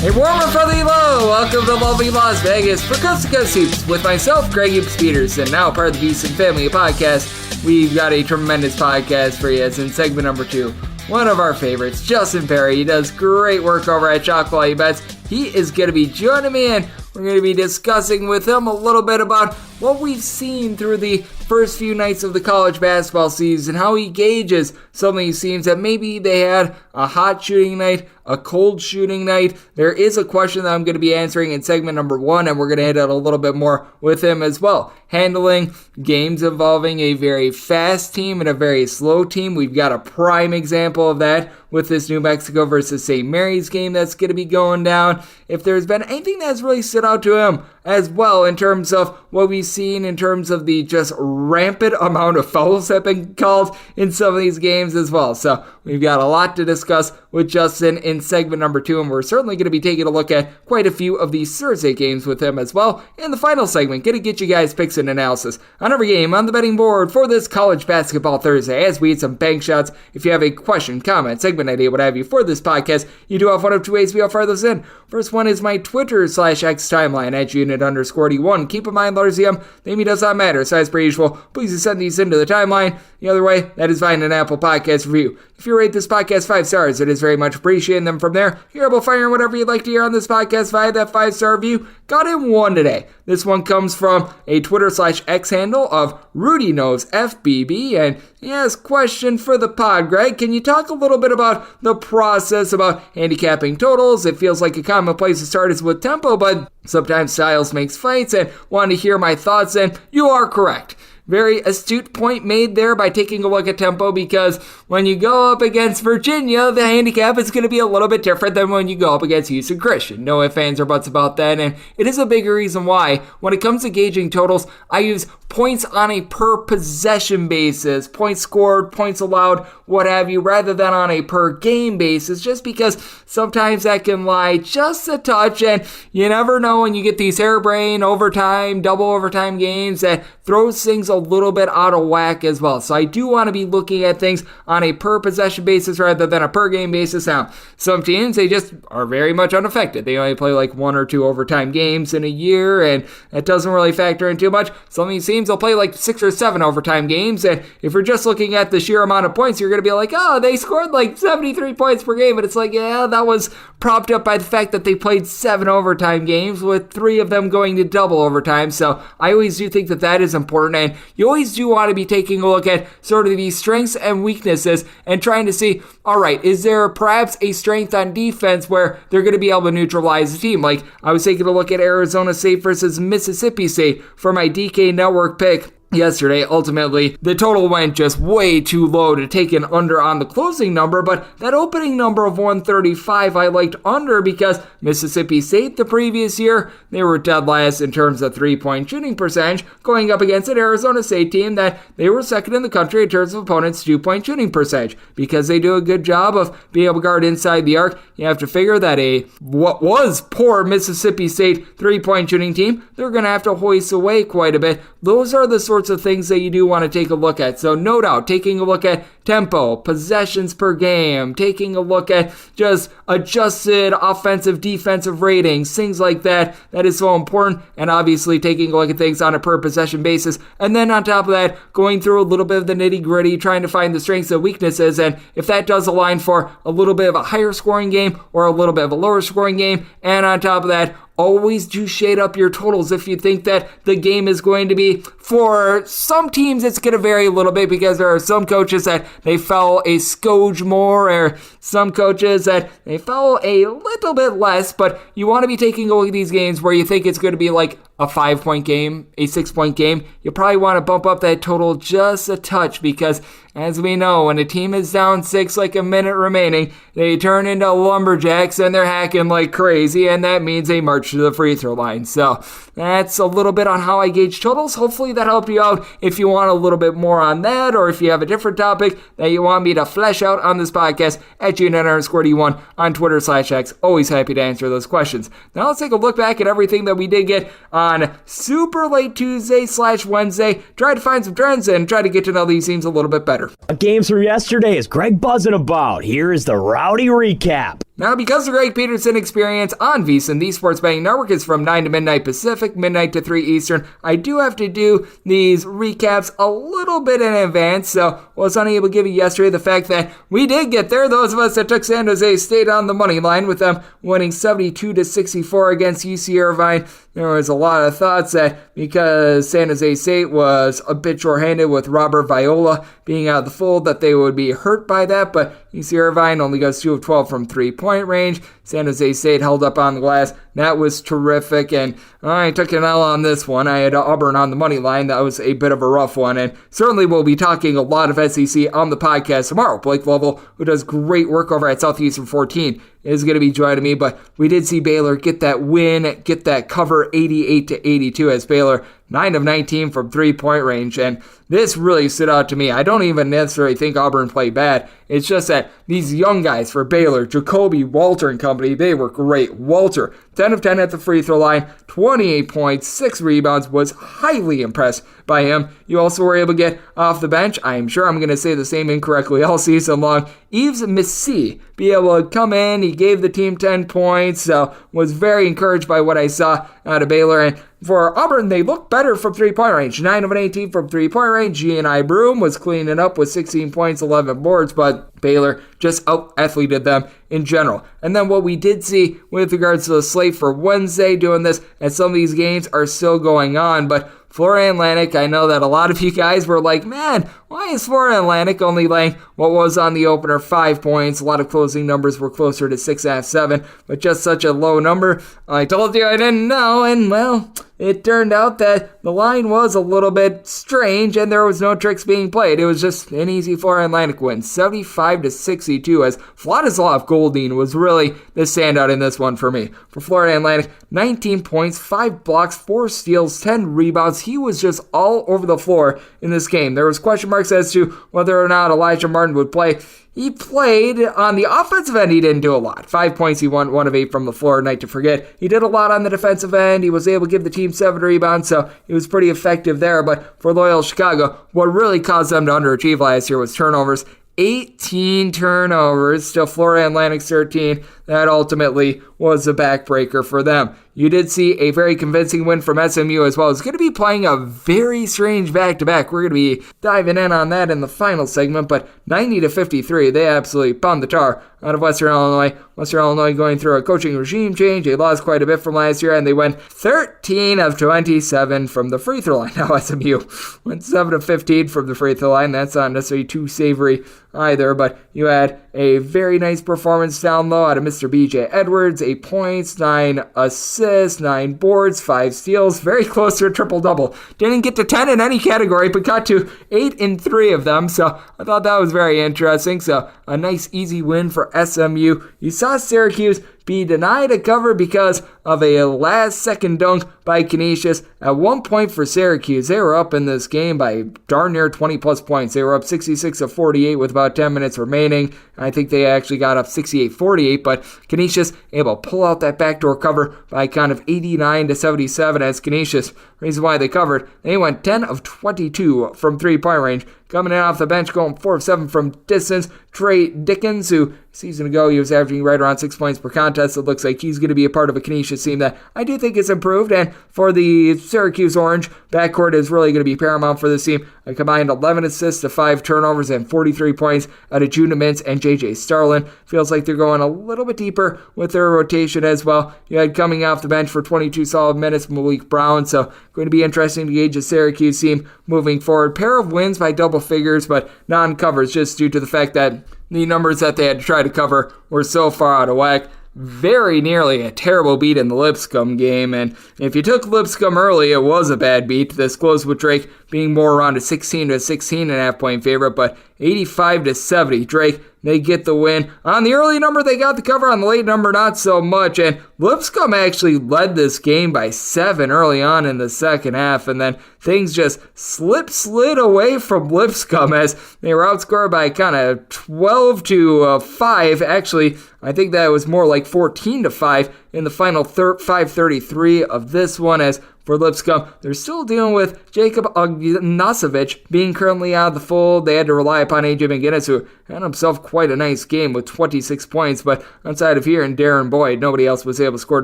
A warmer friendly hello, welcome to lovely Las Vegas for Coast to Coast Hoops with myself, Greg Hoops Peterson, now part of the Beeson Family Podcast. We've got a tremendous podcast for you. It's in segment number 2. One of our favorites, Justin Perri. He does great work over at Chalk Value Bets. He is going to be joining me, and we're going to be discussing with him a little bit about what we've seen through the first few nights of the college basketball season, how he gauges some of these teams that maybe they had a hot shooting night, a cold shooting night. There is a question that I'm going to be answering in segment number 1, and we're going to hit it a little bit more with him as well. Handling games involving a very fast team and a very slow team. We've got a prime example of that with this New Mexico versus St. Mary's game that's going to be going down. If there's been anything that's really stood out to him as well in terms of what we've seen in terms of the just rampant amount of fouls that have been called in some of these games as well. So we've got a lot to discuss with Justin in segment number 2, and we're certainly going to be taking a look at quite a few of these Thursday games with him as well. In the final segment, going to get you guys picks and analysis on every game on the betting board for this college basketball Thursday as we hit some bank shots. If you have a question, comment, segment idea, what have you for this podcast, you do have one of two ways we offer those in. First one is my Twitter/X timeline at unit_D1. Keep in mind, LarsM, the name does not matter. So as per usual, please send these into the timeline. The other way, that is via an Apple Podcast review. If you rate this podcast 5 stars, it is very much appreciated. Then from there, you're able to fire whatever you'd like to hear on this podcast via that 5-star review. Got in one today. This one comes from a Twitter/X handle of Rudy Knows FBB, and he has a question for the pod. Greg, can you talk a little bit about the process about handicapping totals? It feels like a common place to start is with tempo, but sometimes styles makes fights, and want to hear my thoughts, and you are correct. Very astute point made there by taking a look at tempo, because when you go up against Virginia, the handicap is going to be a little bit different than when you go up against Houston Christian. No ifs, ands, or buts about that, and it is a bigger reason why, when it comes to gauging totals, I use points on a per possession basis, points scored, points allowed, what have you, rather than on a per game basis, just because sometimes that can lie just a touch, and you never know when you get these harebrained overtime, double overtime games that throws things a little bit out of whack as well. So I do want to be looking at things on a per possession basis rather than a per game basis. Now, some teams, they just are very much unaffected. They only play like 1 or 2 overtime games in a year, and that doesn't really factor in too much. Some of these teams will play like 6 or 7 overtime games, and if you're just looking at the sheer amount of points, you're going to be like, oh, they scored like 73 points per game, and it's like, yeah, that was propped up by the fact that they played 7 overtime games with 3 of them going to double overtime. So I always do think that that is important, and you always do want to be taking a look at sort of these strengths and weaknesses and trying to see, all right, is there perhaps a strength on defense where they're going to be able to neutralize the team? Like, I was taking a look at Arizona State versus Mississippi State for my DK Network pick yesterday. Ultimately, the total went just way too low to take an under on the closing number, but that opening number of 135 I liked under because Mississippi State the previous year, they were dead last in terms of 3-point shooting percentage, going up against an Arizona State team that they were second in the country in terms of opponents' 2-point shooting percentage. Because they do a good job of being able to guard inside the arc, you have to figure that what was poor Mississippi State 3-point shooting team, they're going to have to hoist away quite a bit. Those are the sorts of things that you do want to take a look at. So no doubt, taking a look at tempo, possessions per game, taking a look at just adjusted offensive, defensive ratings, things like that. That is so important. And obviously taking a look at things on a per possession basis. And then on top of that, going through a little bit of the nitty gritty, trying to find the strengths and weaknesses. And if that does align for a little bit of a higher scoring game or a little bit of a lower scoring game. And on top of that, always do shade up your totals if you think that the game is going to be, for some teams it's going to vary a little bit because there are some coaches that they fell a skoge more, or some coaches that they fell a little bit less, but you want to be taking a look at these games where you think it's going to be like a 5-point game, a 6-point game. You probably want to bump up that total just a touch because, as we know, when a team is down 6 like a minute remaining, they turn into lumberjacks and they're hacking like crazy, and that means they march to the free throw line. So that's a little bit on how I gauge totals. Hopefully that helped you out if you want a little bit more on that, or if you have a different topic that you want me to flesh out on this podcast, at unit_D1 on Twitter/X. Always happy to answer those questions. Now let's take a look back at everything that we did get on super late Tuesday/Wednesday. Try to find some trends and try to get to know these teams a little bit better. Games from yesterday is Greg buzzing about. Here is the rowdy recap. Now, because the Greg Peterson Experience on VSiN, the Sports Betting Network, is from 9 to midnight Pacific, midnight to 3 Eastern, I do have to do these recaps a little bit in advance, so was unable to give you yesterday the fact that we did get there. Those of us that took San Jose State on the money line with them winning 72-64 against UC Irvine, there was a lot of thoughts that because San Jose State was a bit short-handed with Robert Viola being out of the fold that they would be hurt by that, but UC Irvine only goes 2 of 12 from three-point range. San Jose State held up on the glass. That was terrific, and I took an L on this one. I had Auburn on the money line. That was a bit of a rough one, and certainly we'll be talking a lot of SEC on the podcast tomorrow. Blake Lovell, who does great work over at Southeastern 14, is going to be joining me, but we did see Baylor get that win, get that cover 88-82 as Baylor 9 of 19 from three-point range, and this really stood out to me. I don't even necessarily think Auburn played bad. It's just that these young guys for Baylor, Jacoby, Walter, and company, they were great. Walter, 10 of 10 at the free throw line, 28 points, 6 rebounds, was highly impressed by him. You also were able to get off the bench. I'm sure I'm going to say the same incorrectly all season long. Yves Missy be able to come in. He gave the team 10 points, so was very encouraged by what I saw out of Baylor. And for Auburn, they looked better from three-point range. 9 of 18 from three-point range. G&I Broom was cleaning up with 16 points, 11 boards, but Baylor just out-athleted them in general. And then what we did see with regards to the slate for Wednesday doing this, and some of these games are still going on, but Florida Atlantic, I know that a lot of you guys were like, man, why is Florida Atlantic only laying what was on the opener 5 points? A lot of closing numbers were closer to 6.5, 7, but just such a low number. I told you I didn't know, and well, it turned out that the line was a little bit strange and there was no tricks being played. It was just an easy Florida Atlantic win, 75-62, as Vladislav Goldin was really the standout in this one for me. For Florida Atlantic, 19 points, 5 blocks, 4 steals, 10 rebounds. He was just all over the floor in this game. There was question marks as to whether or not Elijah Martin would play. He played on the offensive end. He didn't do a lot. 5 points. He won 1 of 8 from the floor. Night to forget. He did a lot on the defensive end. He was able to give the team 7 rebounds, so he was pretty effective there. But for Loyola Chicago, what really caused them to underachieve last year was turnovers. 18 turnovers, still Florida Atlantic's 13. That ultimately was a backbreaker for them. You did see a very convincing win from SMU as well. It's going to be playing a very strange back-to-back. We're going to be diving in on that in the final segment, but 90-53, they absolutely pound the tar out of Western Illinois. Western Illinois going through a coaching regime change. They lost quite a bit from last year, and they went 13 of 27 from the free throw line. Now SMU went 7 of 15 from the free throw line. That's not necessarily too savory either, but you had a very nice performance down low out of Mr. B.J. Edwards, 8 points, 9 assists, 9 boards, 5 steals, very close to a triple-double. Didn't get to 10 in any category, but got to 8 in 3 of them, so I thought that was very interesting. So a nice, easy win for SMU. You saw Syracuse be denied a cover because of a last-second dunk by Canisius. At one point for Syracuse, they were up in this game by darn near 20-plus points. They were up 66-48 with about 10 minutes remaining. I think they actually got up 68-48, but Canisius able to pull out that backdoor cover by kind of 89-77 as Canisius. Reason why they covered, they went 10 of 22 from three-point range. Coming in off the bench, going 4 of 7 from distance, Trey Dickens, who season ago he was averaging right around 6 points per contest. It looks like he's going to be a part of a Canisius team that I do think is improved. And for the Syracuse Orange, backcourt is really going to be paramount for this team. A combined 11 assists to 5 turnovers and 43 points out of Juna Mintz and J.J. Starlin. Feels like they're going a little bit deeper with their rotation as well. You had coming off the bench for 22 solid minutes, Malik Brown. So going to be interesting to gauge the Syracuse team moving forward. Pair of wins by double figures, but non-covers just due to the fact that the numbers that they had to try to cover were so far out of whack. Very nearly a terrible beat in the Lipscomb game, and if you took Lipscomb early, it was a bad beat. This closed with Drake being more around a 16-16.5 point favorite, but 85-70. Drake, they get the win. On the early number, they got the cover. On the late number, not so much. And Lipscomb actually led this game by 7 early on in the second half. And then things just slid away from Lipscomb as they were outscored by kind of 12-5. Actually, I think that was more like 14-5 in the final 5:33 of this one as for Lipscomb. They're still dealing with Jacob Ognasovic being currently out of the fold. They had to rely upon A.J. McGinnis, who had himself quite a nice game with 26 points, but outside of here and Darren Boyd, nobody else was able to score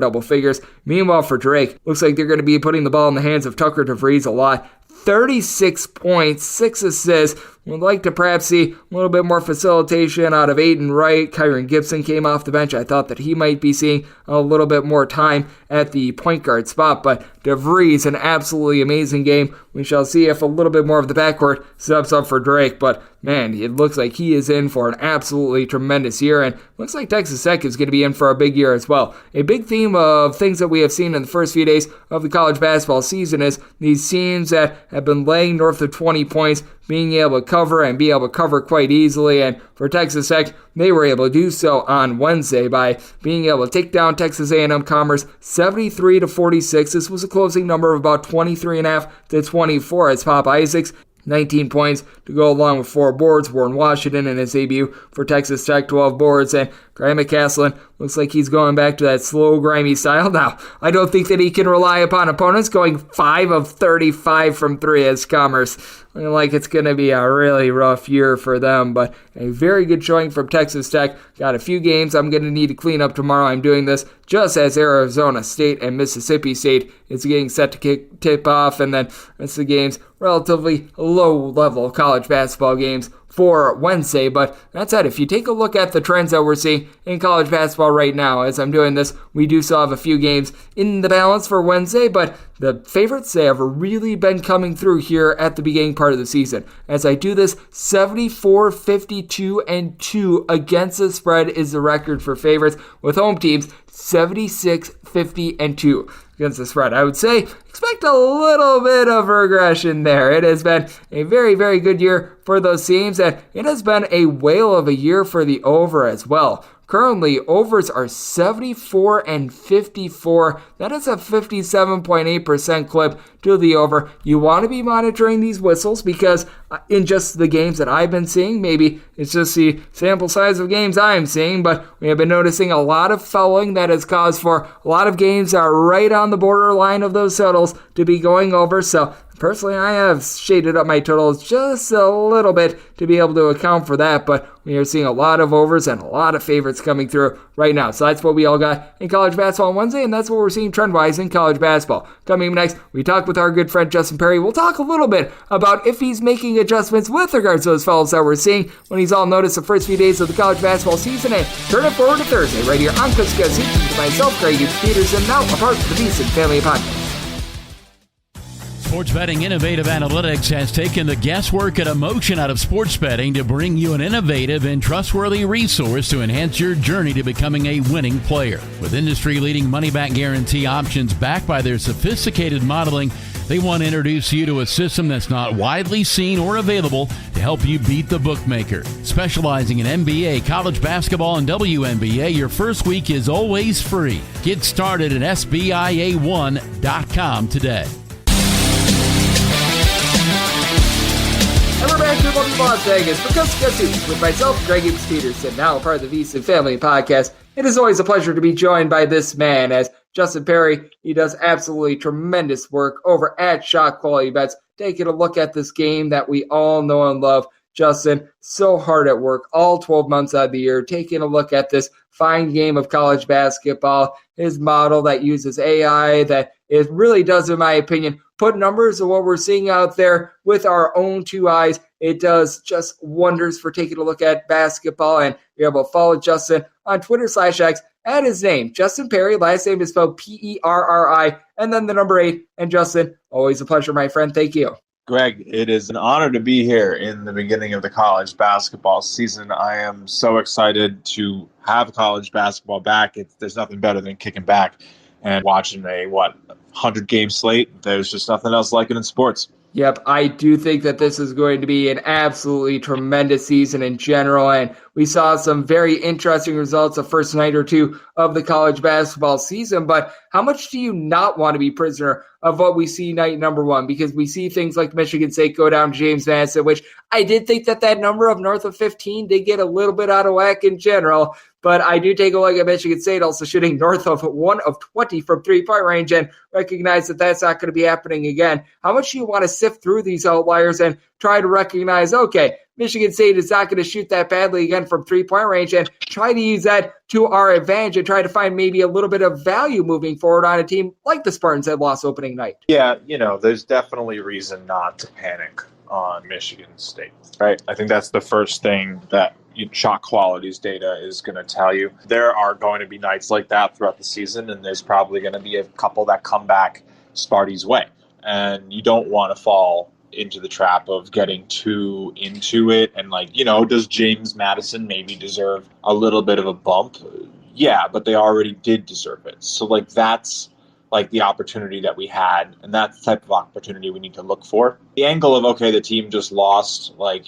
double figures. Meanwhile, for Drake, looks like they're going to be putting the ball in the hands of Tucker DeVries a lot. 36 points, 6 assists. Would like to perhaps see a little bit more facilitation out of Aiden Wright. Kyron Gibson came off the bench. I thought that he might be seeing a little bit more time at the point guard spot, but DeVries, an absolutely amazing game. We shall see if a little bit more of the backcourt steps up for Drake, but man, it looks like he is in for an absolutely tremendous year, and looks like Texas Tech is going to be in for a big year as well. A big theme of things that we have seen in the first few days of the college basketball season is these teams that have been laying north of 20 points being able to cover and be able to cover quite easily. And for Texas Tech, they were able to do so on Wednesday by being able to take down Texas A&M Commerce 73-46. This was a closing number of about 23.5 to 24 as Pop Isaacs 19 points to go along with 4 boards. Warren Washington in his debut for Texas Tech, 12 boards. And Graham McCaslin looks like he's going back to that slow, grimy style. Now, I don't think that he can rely upon opponents going 5 of 35 from 3 as Commerce. Looking like it's going to be a really rough year for them, but a very good showing from Texas Tech. Got a few games I'm going to need to clean up tomorrow. I'm doing this just as Arizona State and Mississippi State is getting set to tip off, and then rest of the games, relatively low-level college basketball games for Wednesday. But that said, if you take a look at the trends that we're seeing in college basketball right now, as I'm doing this, we do still have a few games in the balance for Wednesday, but the favorites, they have really been coming through here at the beginning part of the season. As I do this, 74-52-2 against the spread is the record for favorites, with home teams 76-50-2 against the spread. I would say expect a little bit of regression there. It has been a very, very good year for those teams, and it has been a whale of a year for the over as well. Currently, overs are 74-54. That is a 57.8% clip to the over. You want to be monitoring these whistles because in just the games that I've been seeing, maybe it's just the sample size of games I'm seeing, but we have been noticing a lot of fouling that has caused for a lot of games that are right on the borderline of those totals to be going over. So personally, I have shaded up my totals just a little bit to be able to account for that, but we are seeing a lot of overs and a lot of favorites coming through right now. So that's what we all got in college basketball on Wednesday, and that's what we're seeing trend-wise in college basketball. Coming next, we talk with our good friend Justin Perri. We'll talk a little bit about if he's making adjustments with regards to those fouls that we're seeing when he's all noticed the first few days of the college basketball season, and turn it forward to Thursday right here on Coast to Coast Hoops with myself, Greg Peterson, now a part of the VSiN Family Podcast. Sports Betting Innovative Analytics has taken the guesswork and emotion out of sports betting to bring you an innovative and trustworthy resource to enhance your journey to becoming a winning player. With industry-leading money-back guarantee options backed by their sophisticated modeling, they want to introduce you to a system that's not widely seen or available to help you beat the bookmaker. Specializing in NBA, college basketball, and WNBA, your first week is always free. Get started at SBIA1.com today. And we're back to Las Vegas for Coast to Coast Hoops with myself, Greg Peterson, now a part of the VSiN Family Podcast. It is always a pleasure to be joined by this man, as Justin Perri. He does absolutely tremendous work over at Shot Quality Bets. Taking a look at this game that we all know and love. Justin, so hard at work all 12 months out of the year, taking a look at this fine game of college basketball, his model that uses AI, that it really does, in my opinion, put numbers of what we're seeing out there with our own two eyes. It does just wonders for taking a look at basketball, and you're able to follow Justin on Twitter/X at his name, Justin Perri. Last name is spelled Perri, and then the number 8. And Justin, always a pleasure, my friend. Thank you. Greg, it is an honor to be here in the beginning of the college basketball season. I am so excited to have college basketball back. There's nothing better than kicking back and watching a 100-game slate. There's just nothing else like it in sports. Yep, I do think that this is going to be an absolutely tremendous season in general, and we saw some very interesting results the first night or two of the college basketball season. But how much do you not want to be prisoner of what we see night number one? Because we see things like Michigan State go down to James Madison, which I did think that number of north of 15 did get a little bit out of whack in general. But I do take a look at Michigan State also shooting north of 1 of 20 from three-point range and recognize that that's not going to be happening again. How much do you want to sift through these outliers and try to recognize, okay, Michigan State is not going to shoot that badly again from three-point range, and try to use that to our advantage and try to find maybe a little bit of value moving forward on a team like the Spartans that lost opening night? Yeah, there's definitely reason not to panic on Michigan State, right? I think that's the first thing that shot qualities data is going to tell you. There are going to be nights like that throughout the season, and there's probably going to be a couple that come back Sparty's way. And you don't want to fall into the trap of getting too into it. And does James Madison maybe deserve a little bit of a bump? Yeah, but they already did deserve it. So that's the opportunity that we had, and that's the type of opportunity we need to look for. The angle of, okay, the team just lost, I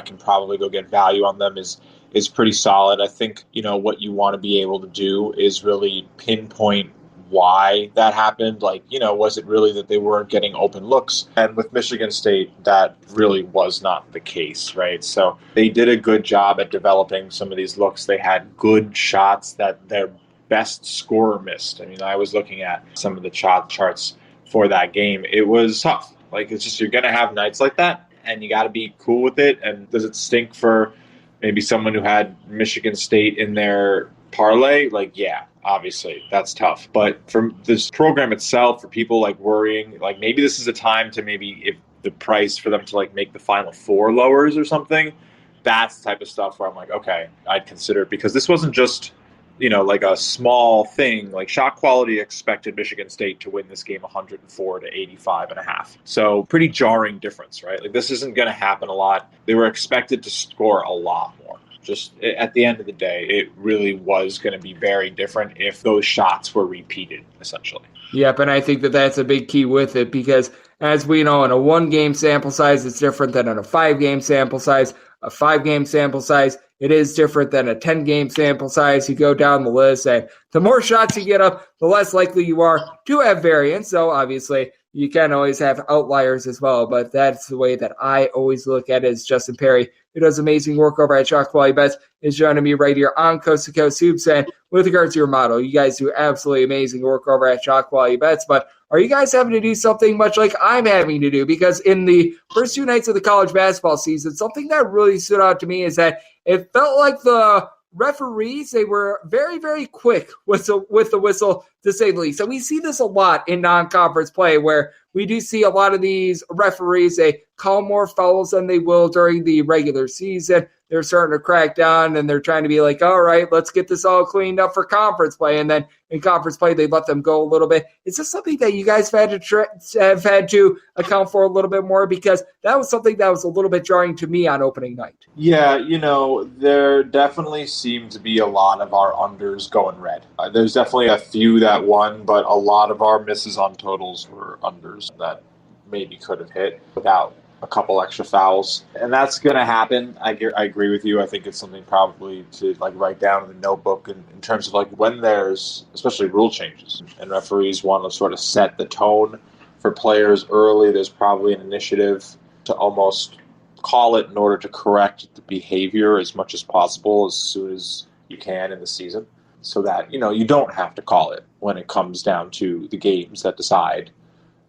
can probably go get value on them is pretty solid. I think, what you want to be able to do is really pinpoint why that happened. Was it really that they weren't getting open looks? And with Michigan State, that really was not the case, right? So they did a good job at developing some of these looks. They had good shots that their best scorer missed. I was looking at some of the charts for that game. It was tough. It's just, you're going to have nights like that, and you got to be cool with it. And does it stink for maybe someone who had Michigan State in their parlay? Yeah, obviously, that's tough. But for this program itself, for people worrying, maybe this is a time to maybe, if the price for them to make the Final Four lowers or something, that's the type of stuff where I'm okay, I'd consider it, because this wasn't just a small thing. Shot quality expected Michigan State to win this game 104 to 85.5. So pretty jarring difference, right? This isn't going to happen a lot. They were expected to score a lot more. Just at the end of the day, it really was going to be very different if those shots were repeated, essentially. Yep, and I think that that's a big key with it, because as we know, in a 1-game sample size, it's different than in a 5-game sample size. A 5-game sample size, it is different than a 10-game sample size. You go down the list, and the more shots you get up, the less likely you are to have variance. So obviously, you can always have outliers as well, but that's the way that I always look at it. Is Justin Perri, who does amazing work over at Shot Quality Bets, is joining me right here on Coast to Coast Hoops. And with regards to your model, you guys do absolutely amazing work over at Shot Quality Bets, but are you guys having to do something much like I'm having to do? Because in the first 2 nights of the college basketball season, something that really stood out to me is that it felt like the referees, they were very, very quick with the whistle, to say the least. So we see this a lot in non-conference play, where we do see a lot of these referees, they call more fouls than they will during the regular season. They're starting to crack down, and they're trying to be all right, let's get this all cleaned up for conference play. And then in conference play, they let them go a little bit. Is this something that you guys have had to account for a little bit more? Because that was something that was a little bit jarring to me on opening night. Yeah, there definitely seemed to be a lot of our unders going red. There's definitely a few that won, but a lot of our misses on totals were unders that maybe could have hit without a couple extra fouls. And that's going to happen. I agree with you. I think it's something probably to write down in the notebook in terms of when there's especially rule changes and referees want to sort of set the tone for players early. There's probably an initiative to almost call it in order to correct the behavior as much as possible as soon as you can in the season, so that you don't have to call it when it comes down to the games that decide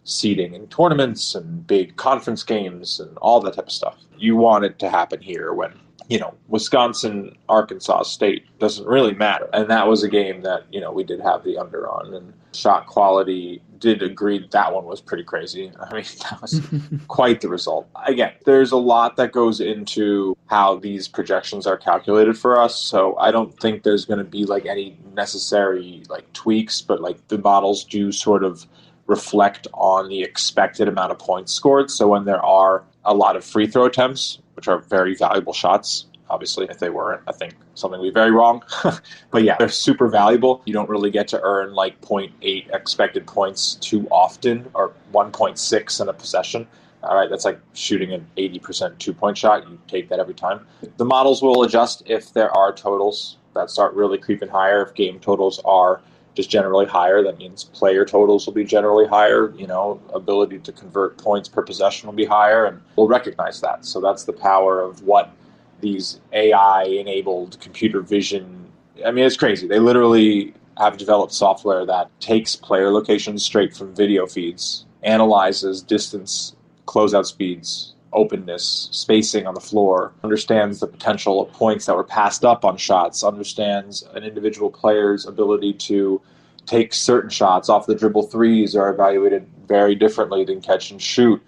seeding in tournaments and big conference games and all that type of stuff. You want it to happen here when, Wisconsin, Arkansas State doesn't really matter. And that was a game that, we did have the under on, and shot quality did agree that one was pretty crazy. That was quite the result. Again, there's a lot that goes into how these projections are calculated for us. So I don't think there's going to be any necessary tweaks, but the models do sort of reflect on the expected amount of points scored. So when there are a lot of free throw attempts, which are very valuable shots, obviously if they weren't, I think something would be very wrong. But yeah, they're super valuable. You don't really get to earn 0.8 expected points too often, or 1.6 in a possession. All right, that's like shooting an 80% 2-point shot. You take that every time. The models will adjust if there are totals that start really creeping higher. If game totals are just generally higher, that means player totals will be generally higher. Ability to convert points per possession will be higher, and we'll recognize that. So that's the power of what these AI-enabled computer vision. I mean, it's crazy. They literally have developed software that takes player locations straight from video feeds, analyzes distance, closeout speeds, openness, spacing on the floor, understands the potential of points that were passed up on shots, understands an individual player's ability to take certain shots off the dribble threes are evaluated very differently than catch and shoot.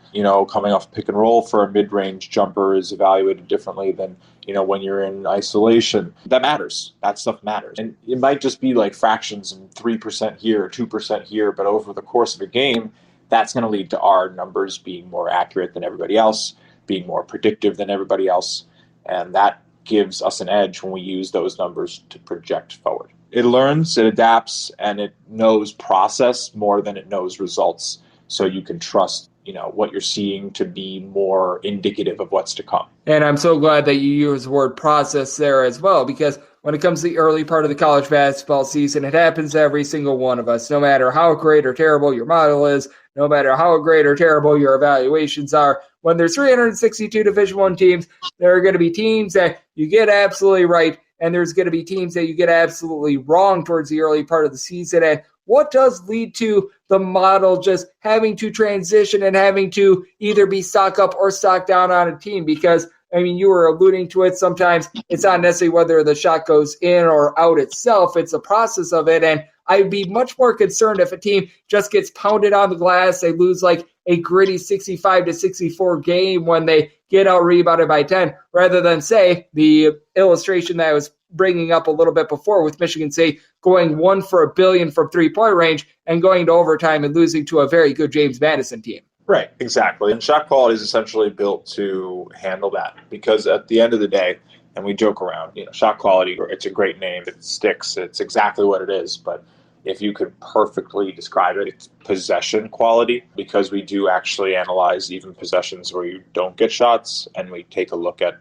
Coming off pick and roll for a mid-range jumper is evaluated differently than, when you're in isolation. That matters. That stuff matters. And it might just be like fractions and 3% here or 2% here, but over the course of a game, that's going to lead to our numbers being more accurate than everybody else, being more predictive than everybody else. And that gives us an edge when we use those numbers to project forward. It learns, it adapts, and it knows process more than it knows results. So you can trust, what you're seeing to be more indicative of what's to come. And I'm so glad that you use the word process there as well, because when it comes to the early part of the college basketball season, it happens to every single one of us, no matter how great or terrible your model is, no matter how great or terrible your evaluations are. When there's 362 Division I teams, there are going to be teams that you get absolutely right, and there's going to be teams that you get absolutely wrong towards the early part of the season. And what does lead to the model just having to transition and having to either be stock up or stock down on a team? Because, you were alluding to it. Sometimes it's not necessarily whether the shot goes in or out itself. It's the process of it. And I'd be much more concerned if a team just gets pounded on the glass. They lose like a gritty 65-64 game when they get out rebounded by 10, rather than, say, the illustration that I was bringing up a little bit before with Michigan State going 1 for $1 billion from 3-point range and going to overtime and losing to a very good James Madison team. Right, exactly. And shot quality is essentially built to handle that, because at the end of the day, and we joke around, shot quality, it's a great name, it sticks, it's exactly what it is, but if you could perfectly describe it, it's possession quality, because we do actually analyze even possessions where you don't get shots, and we take a look at,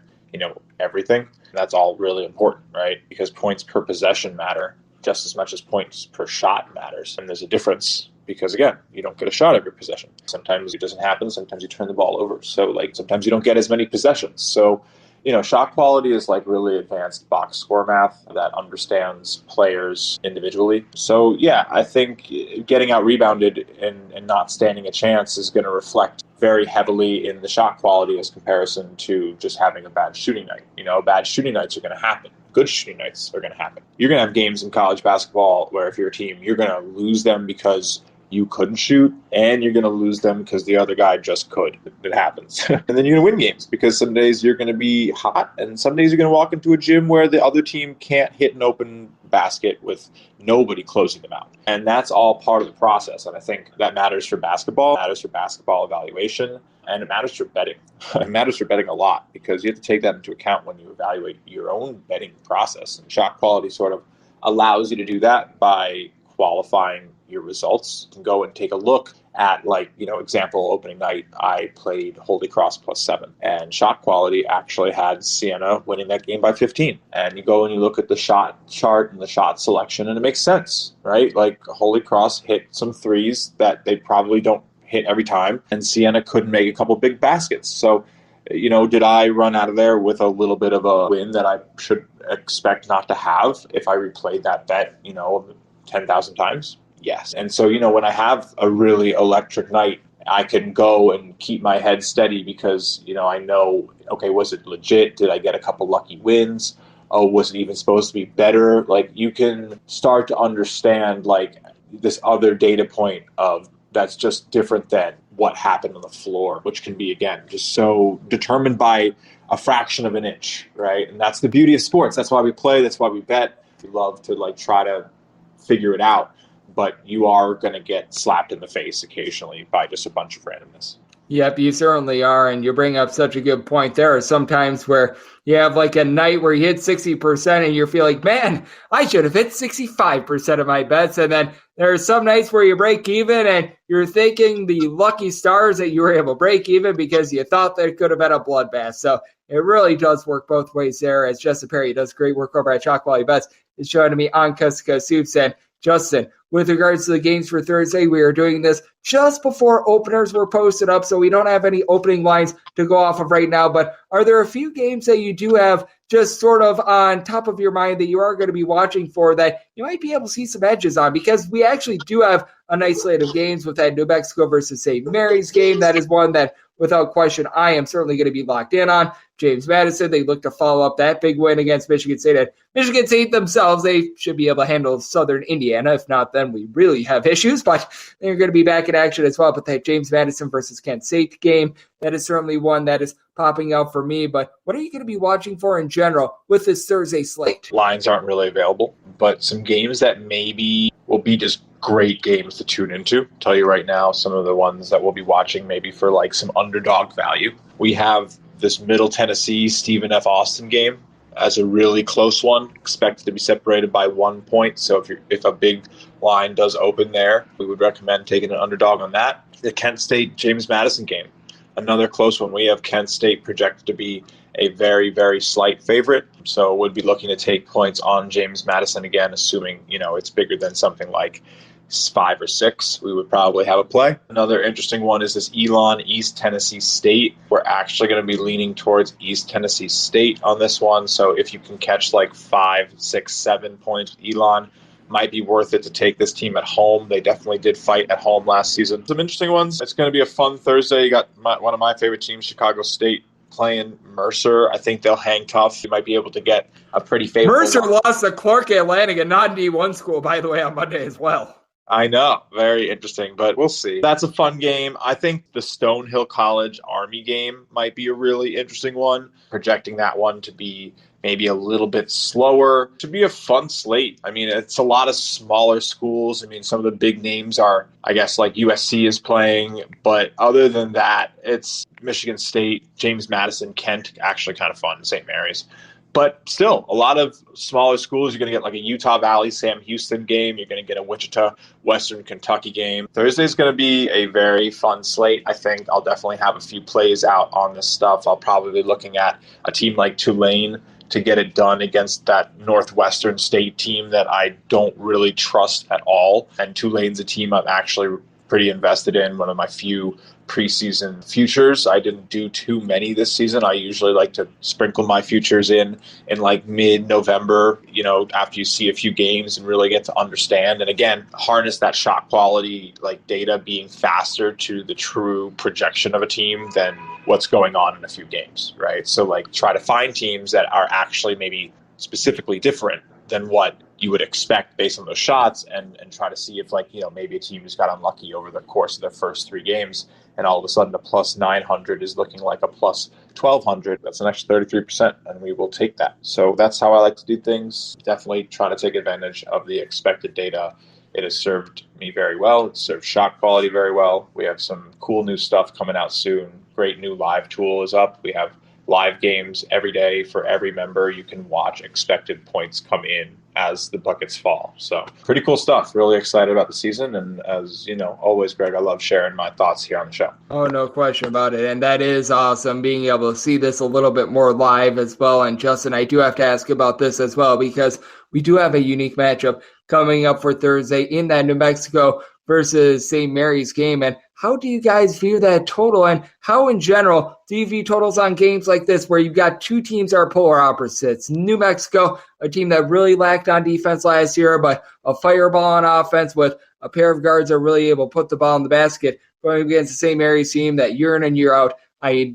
everything. That's all really important, right? Because points per possession matter just as much as points per shot matters. And there's a difference because, again, you don't get a shot every possession. Sometimes it doesn't happen. Sometimes you turn the ball over. So, sometimes you don't get as many possessions. So, shot quality is really advanced box score math that understands players individually. So, yeah, I think getting out rebounded and not standing a chance is going to reflect very heavily in the shot quality as comparison to just having a bad shooting night. Bad shooting nights are going to happen. Good shooting nights are going to happen. You're going to have games in college basketball where if you're a team, you're going to lose them because you couldn't shoot, and you're going to lose them because the other guy just could. It happens. And then you're going to win games because some days you're going to be hot, and some days you're going to walk into a gym where the other team can't hit an open basket with nobody closing them out. And that's all part of the process. And I think that matters for basketball, matters for basketball evaluation, and it matters for betting. It matters for betting a lot because you have to take that into account when you evaluate your own betting process. And shot quality sort of allows you to do that by qualifying your results. You can go and take a look at, example, opening night, I played Holy Cross +7, and shot quality actually had Siena winning that game by 15. And you go and you look at the shot chart and the shot selection, and it makes sense, right? Holy Cross hit some threes that they probably don't hit every time, and Siena couldn't make a couple big baskets. So, did I run out of there with a little bit of a win that I should expect not to have if I replayed that bet, 10,000 times? Yes. And so, when I have a really electric night, I can go and keep my head steady because, I know, okay, was it legit? Did I get a couple lucky wins? Oh, was it even supposed to be better? You can start to understand, this other data point of that's just different than what happened on the floor, which can be, again, just so determined by a fraction of an inch, right? And that's the beauty of sports. That's why we play. That's why we bet. We love to, try to figure it out. But you are going to get slapped in the face occasionally by just a bunch of randomness. Yep, you certainly are, and you bring up such a good point. There are some times where you have like a night where you hit 60% and you're feeling, man, I should have hit 65% of my bets. And then there are some nights where you break even and you're thanking the lucky stars that you were able to break even because you thought that it could have been a bloodbath. So it really does work both ways there, as Justin Perri does great work over at Chalk Valley Bets is showing to me on Coast to Coast Hoops. And Justin, with regards to the games for Thursday, we are doing this just before openers were posted up, so we don't have any opening lines to go off of right now. But are there a few games that you do have just sort of on top of your mind that you are going to be watching for that you might be able to see some edges on? Because we actually do have a nice slate of games with that New Mexico versus St. Mary's game. That is one that, without question, I am certainly going to be locked in on. James Madison, they look to follow up that big win against Michigan State. And Michigan State themselves, they should be able to handle Southern Indiana. If not, then we really have issues. But they're going to be back in action as well. But that James Madison versus Kent State game, that is certainly one that is popping out for me. But what are you going to be watching for in general with this Thursday slate? Lines aren't really available, but some games that maybe will be just great games to tune into. I'll tell you right now, some of the ones that we'll be watching maybe for like some underdog value. We have this Middle Tennessee Stephen F. Austin game as a really close one, expected to be separated by 1 point. So if a big line does open there, we would recommend taking an underdog on that. The Kent State James Madison game, another close one. We have Kent State projected to be a very, very slight favorite. So would be looking to take points on James Madison again, assuming, it's bigger than something like 5 or 6, we would probably have a play. Another interesting one is this Elon East Tennessee State. We're actually going to be leaning towards East Tennessee State on this one. So if you can catch like 5, 6, 7 points with Elon, might be worth it to take this team at home. They definitely did fight at home last season. Some interesting ones. It's going to be a fun Thursday. You got one of my favorite teams, Chicago State, playing Mercer. I think they'll hang tough. You might be able to get a pretty favorable Mercer lost to Clark Atlantic, a non-D1 school, by the way, on Monday as well. I know. Very interesting, but we'll see. That's a fun game. I think the Stonehill College Army game might be a really interesting one. Projecting that one to be maybe a little bit slower. To be a fun slate. I mean, it's a lot of smaller schools. I mean, some of the big names are, I guess, like USC is playing. But other than that, it's Michigan State, James Madison, Kent, actually kind of fun, St. Mary's. But still, a lot of smaller schools. You're going to get like a Utah Valley Sam Houston game. You're going to get a Wichita Western Kentucky game. Thursday's going to be a very fun slate. I think I'll definitely have a few plays out on this stuff. I'll probably be looking at a team like Tulane to get it done against that Northwestern State team that I don't really trust at all. And Tulane's a team I'm actually pretty invested in, one of my few preseason futures. I didn't do too many this season. I usually like to sprinkle my futures in like mid-November, after you see a few games and really get to understand. And again, harness that shot quality, like data being faster to the true projection of a team than what's going on in a few games, right? So like try to find teams that are actually maybe specifically different than what you would expect based on those shots and try to see if maybe a team just got unlucky over the course of their first 3 games and all of a sudden a plus 900 is looking like a plus 1200. That's an extra 33% and we will take that. So that's how I like to do things. Definitely trying to take advantage of the expected data. It has served me very well. It's served shot quality very well. We have some cool new stuff coming out soon. Great new live tool is up. We have live games every day for every member. You can watch expected points come in as the buckets fall. So pretty cool stuff. Really excited about the season. And as you know, always, Greg, I love sharing my thoughts here on the show. Oh, no question about it. And that is awesome, being able to see this a little bit more live as well. And Justin, I do have to ask about this as well, because we do have a unique matchup coming up for Thursday in that New Mexico versus St. Mary's game. And how do you guys view that total? And how in general do you view totals on games like this where you've got two teams that are polar opposites? New Mexico, a team that really lacked on defense last year, but a fireball on offense with a pair of guards that are really able to put the ball in the basket, going against the St. Mary's team that year in and year out,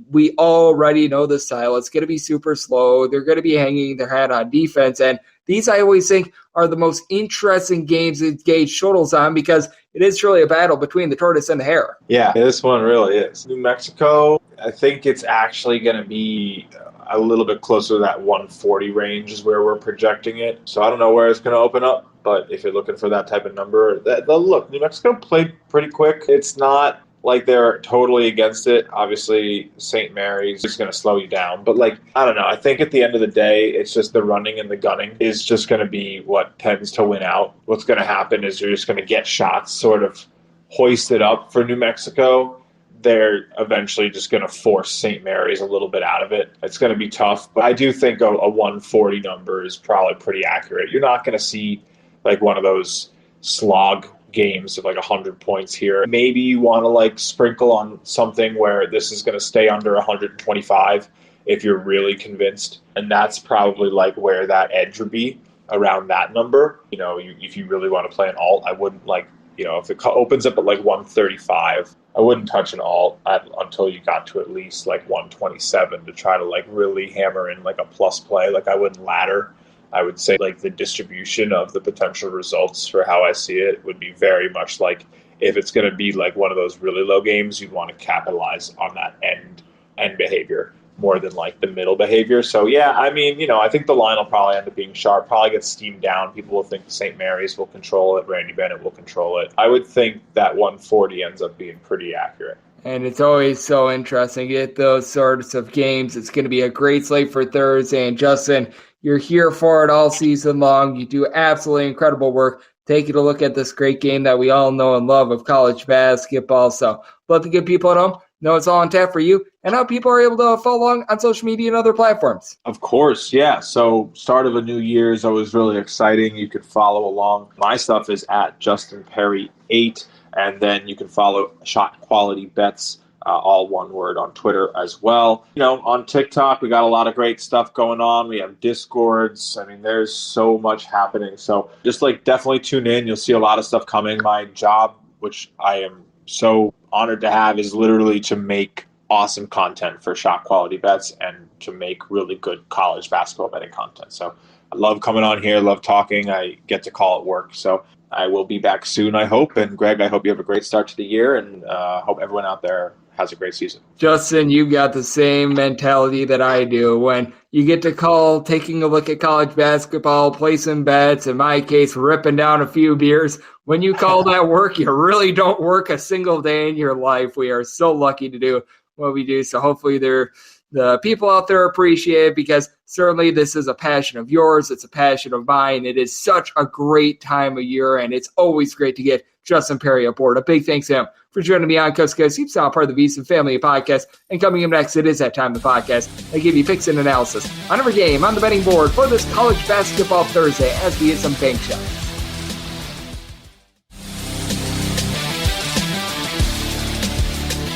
we already know the style. It's going to be super slow. They're going to be hanging their hat on defense. And these, I always think, are the most interesting games to gauge totals on, because it is truly a battle between the tortoise and the hare. Yeah, this one really is. New Mexico, I think it's actually going to be a little bit closer to that 140 range is where we're projecting it. So I don't know where it's going to open up, but if you're looking for that type of number, look, New Mexico played pretty quick. It's not like they're totally against it. Obviously, St. Mary's is going to slow you down. But, like, I don't know. I think at the end of the day, it's just the running and the gunning is just going to be what tends to win out. What's going to happen is you're just going to get shots sort of hoisted up for New Mexico. They're eventually just going to force St. Mary's a little bit out of it. It's going to be tough, but I do think a 140 number is probably pretty accurate. You're not going to see like one of those slog games of like 100 points here. Maybe you want to like sprinkle on something where this is going to stay under 125 if you're really convinced. And that's probably like where that edge would be, around that number. You know, if you really want to play an alt, I wouldn't like, you know, if it opens up at like 135, I wouldn't touch an alt until you got to at least like 127 to try to like really hammer in like a plus play. Like I wouldn't ladder. I would say like the distribution of the potential results for how I see it would be very much like if it's going to be like one of those really low games, you'd want to capitalize on that end behavior more than like the middle behavior. So yeah, I mean, you know, I think the line will probably end up being sharp, probably get steamed down. People will think St. Mary's will control it, Randy Bennett will control it. I would think that 140 ends up being pretty accurate. And it's always so interesting to get those sorts of games. It's going to be a great slate for Thursday. And Justin, you're here for it all season long. You do absolutely incredible work taking a look at this great game that we all know and love of college basketball. So let the good people at home know it's all on tap for you and how people are able to follow along on social media and other platforms. Of course, yeah. So start of a new year is always really exciting. You could follow along. My stuff is at Justin Perri 8, and then you can follow Shot Quality Bets, all one word, on Twitter as well. You know, on TikTok, we got a lot of great stuff going on. We have Discords. I mean, there's so much happening. So just like definitely tune in. You'll see a lot of stuff coming. My job, which I am so honored to have, is literally to make awesome content for Shot Quality Bets and to make really good college basketball betting content. So I love coming on here, love talking. I get to call it work. So I will be back soon, I hope. And Greg, I hope you have a great start to the year, and hope everyone out there has a great season. Justin, you got the same mentality that I do. When you get to call taking a look at college basketball, placing bets, in my case, ripping down a few beers, when you call that work, you really don't work a single day in your life. We are so lucky to do what we do. So hopefully the people out there appreciate it, because certainly this is a passion of yours. It's a passion of mine. It is such a great time of year, and it's always great to get Justin Perri aboard. A big thanks to him for joining me on Coast to Coast. He's now part of the VSiN Family Podcast. And coming up next, it is that time of the podcast. I give you picks and analysis on every game on the betting board for this college basketball Thursday as we hit some bank shots.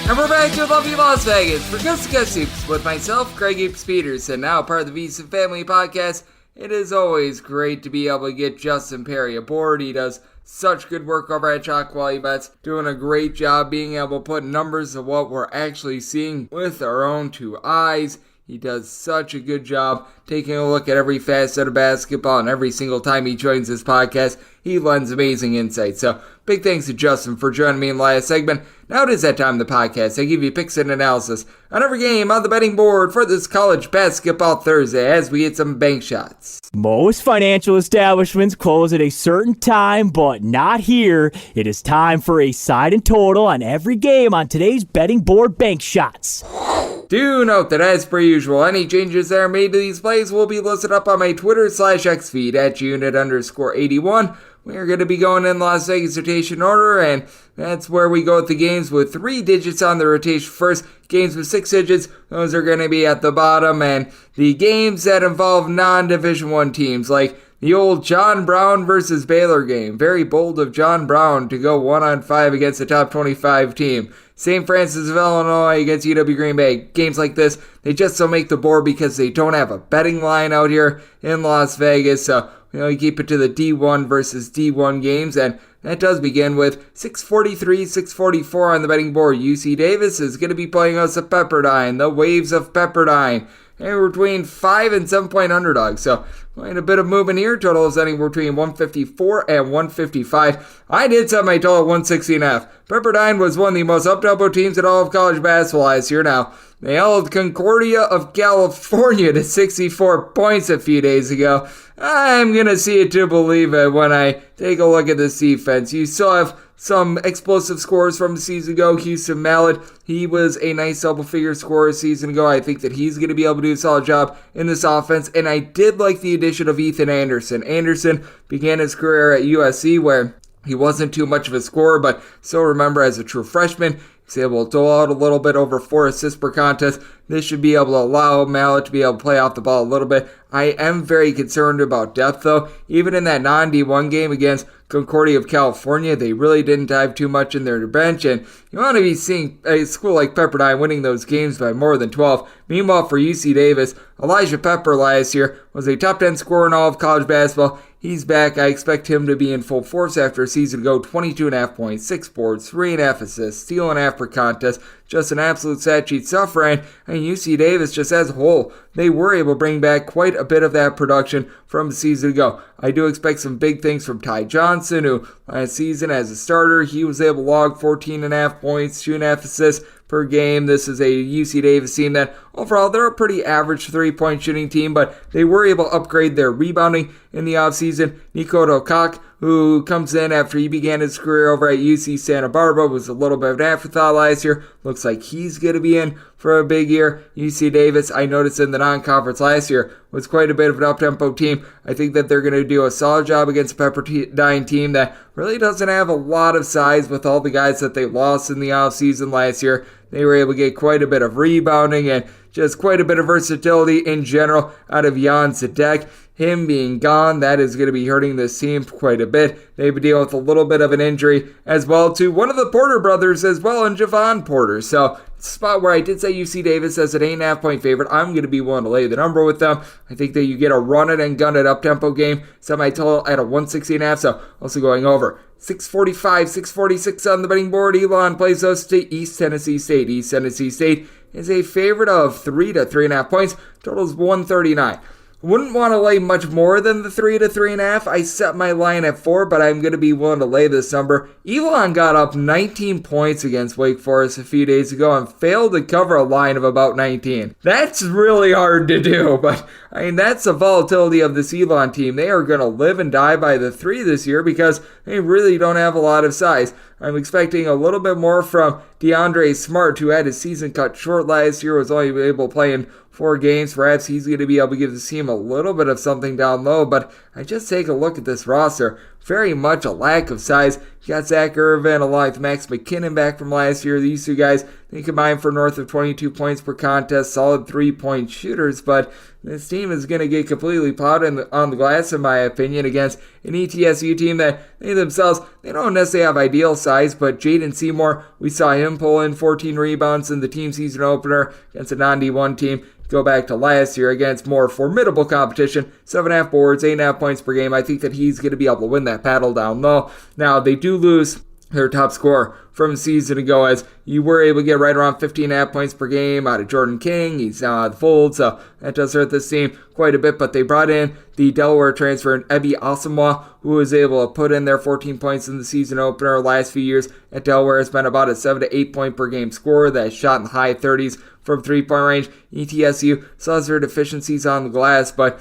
And we're back to lovely Las Vegas for Coast to Coast Hoops with myself, Greg Hoops Peterson, now part of the VSiN Family Podcast. It is always great to be able to get Justin Perri aboard. He does such good work over at Shot Quality Bets, doing a great job being able to put numbers of what we're actually seeing with our own two eyes. He does such a good job taking a look at every facet of basketball, and every single time he joins this podcast, he lends amazing insight. So big thanks to Justin for joining me in the last segment. Now it is that time of the podcast. I give you picks and analysis on every game on the betting board for this college basketball Thursday as we hit some bank shots. Most financial establishments close at a certain time, but not here. It is time for a side and total on every game on today's betting board bank shots. Do note that as per usual, any changes that are made to these plays will be listed up on my Twitter/X feed at unit_81. We are going to be going in Las Vegas rotation order, and that's where we go with the games with 3 digits on the rotation first. Games with 6 digits, those are going to be at the bottom. And the games that involve non-Division I teams, like the old John Brown versus Baylor game. Very bold of John Brown to go 1-on-5 against the top 25 team. St. Francis of Illinois against UW Green Bay. Games like this, they just don't make the board because they don't have a betting line out here in Las Vegas. So, you keep it to the D1 versus D1 games, and that does begin with 643, 644 on the betting board. UC Davis is going to be playing us at Pepperdine, the Waves of Pepperdine. And we're between 5 and 7 point underdogs. So Quite a bit of movement here. Total is anywhere between 154 and 155. I did set my total at 160.5. Pepperdine was one of the most up-tempo teams in all of college basketball last year. Now, they held Concordia of California to 64 points a few days ago. I'm going to see it to believe it when I take a look at this defense. You still have some explosive scores from a season ago. Houston Mallet, he was a nice double-figure scorer a season ago. I think that he's going to be able to do a solid job in this offense, and I did like the addition of Ethan Anderson. Anderson began his career at USC where he wasn't too much of a scorer, but still remember as a true freshman, he's able to dole out a little bit, over 4 assists per contest. This should be able to allow Mallet to be able to play off the ball a little bit. I am very concerned about depth, though. Even in that non-D1 game against Concordia of California, they really didn't dive too much in their bench, and you want to be seeing a school like Pepperdine winning those games by more than 12. Meanwhile, for UC Davis, Elijah Pepper last year was a top 10 scorer in all of college basketball. He's back. I expect him to be in full force after a season ago. 22.5 points, 6 boards, 3.5 assists, steal and a half per contest. Just an absolute stat sheet suffering. And UC Davis, just as a whole, they were able to bring back quite a bit of that production from the season ago. I do expect some big things from Ty Johnson, who last season as a starter, he was able to log 14.5 points, 2.5 assists per game. This is a UC Davis team that overall they're a pretty average 3-point shooting team, but they were able to upgrade their rebounding in the offseason. Nico Dokak, who comes in after he began his career over at UC Santa Barbara, was a little bit of an afterthought last year. Looks like he's going to be in for a big year. UC Davis, I noticed in the non-conference last year, was quite a bit of an up-tempo team. I think that they're going to do a solid job against a Pepperdine team that really doesn't have a lot of size with all the guys that they lost in the offseason last year. They were able to get quite a bit of rebounding and just quite a bit of versatility in general out of Jan Sadek. Him being gone, that is going to be hurting this team quite a bit. They've been dealing with a little bit of an injury as well to one of the Porter brothers as well, and Javon Porter. So, it's a spot where I did say UC Davis as an 8.5 point favorite. I'm going to be willing to lay the number with them. I think that you get a run it and gun it up-tempo game. Semi-total at a 160.5, so also going over. 645, 646 on the betting board. Elon plays us to East Tennessee State. East Tennessee State is a favorite of 3 to 3.5 points. Total is 139. Wouldn't want to lay much more than the 3 to 3.5. I set my line at 4, but I'm going to be willing to lay this number. Elon got up 19 points against Wake Forest a few days ago and failed to cover a line of about 19. That's really hard to do, but I mean, that's the volatility of this Elon team. They are going to live and die by the 3 this year because they really don't have a lot of size. I'm expecting a little bit more from DeAndre Smart, who had his season cut short last year, was only able to play in 4 games. Perhaps he's going to be able to give the team a little bit of something down low, but I just take a look at this roster. Very much a lack of size. You got Zach Irvin along with Max McKinnon back from last year. These two guys, they combine for north of 22 points per contest, solid 3-point shooters, but this team is going to get completely plowed on the glass, in my opinion, against an ETSU team that they themselves, they don't necessarily have ideal size, but Jaden Seymour, we saw him pull in 14 rebounds in the team season opener against a non-D1 team. Go back to last year against more formidable competition, 7.5 boards, 8.5 points per game. I think that he's going to be able to win that battle down low. Now, they do lose their top scorer from a season ago, as you were able to get right around 15.5 points per game out of Jordan King. He's now out of the fold, so that does hurt this team quite a bit, but they brought in the Delaware transfer, Ebi Asamoah, who was able to put in their 14 points in the season opener. Last few years at Delaware has been about a 7 to 8 point per game scorer that shot in the high 30s from 3-point range. ETSU still has their deficiencies on the glass, but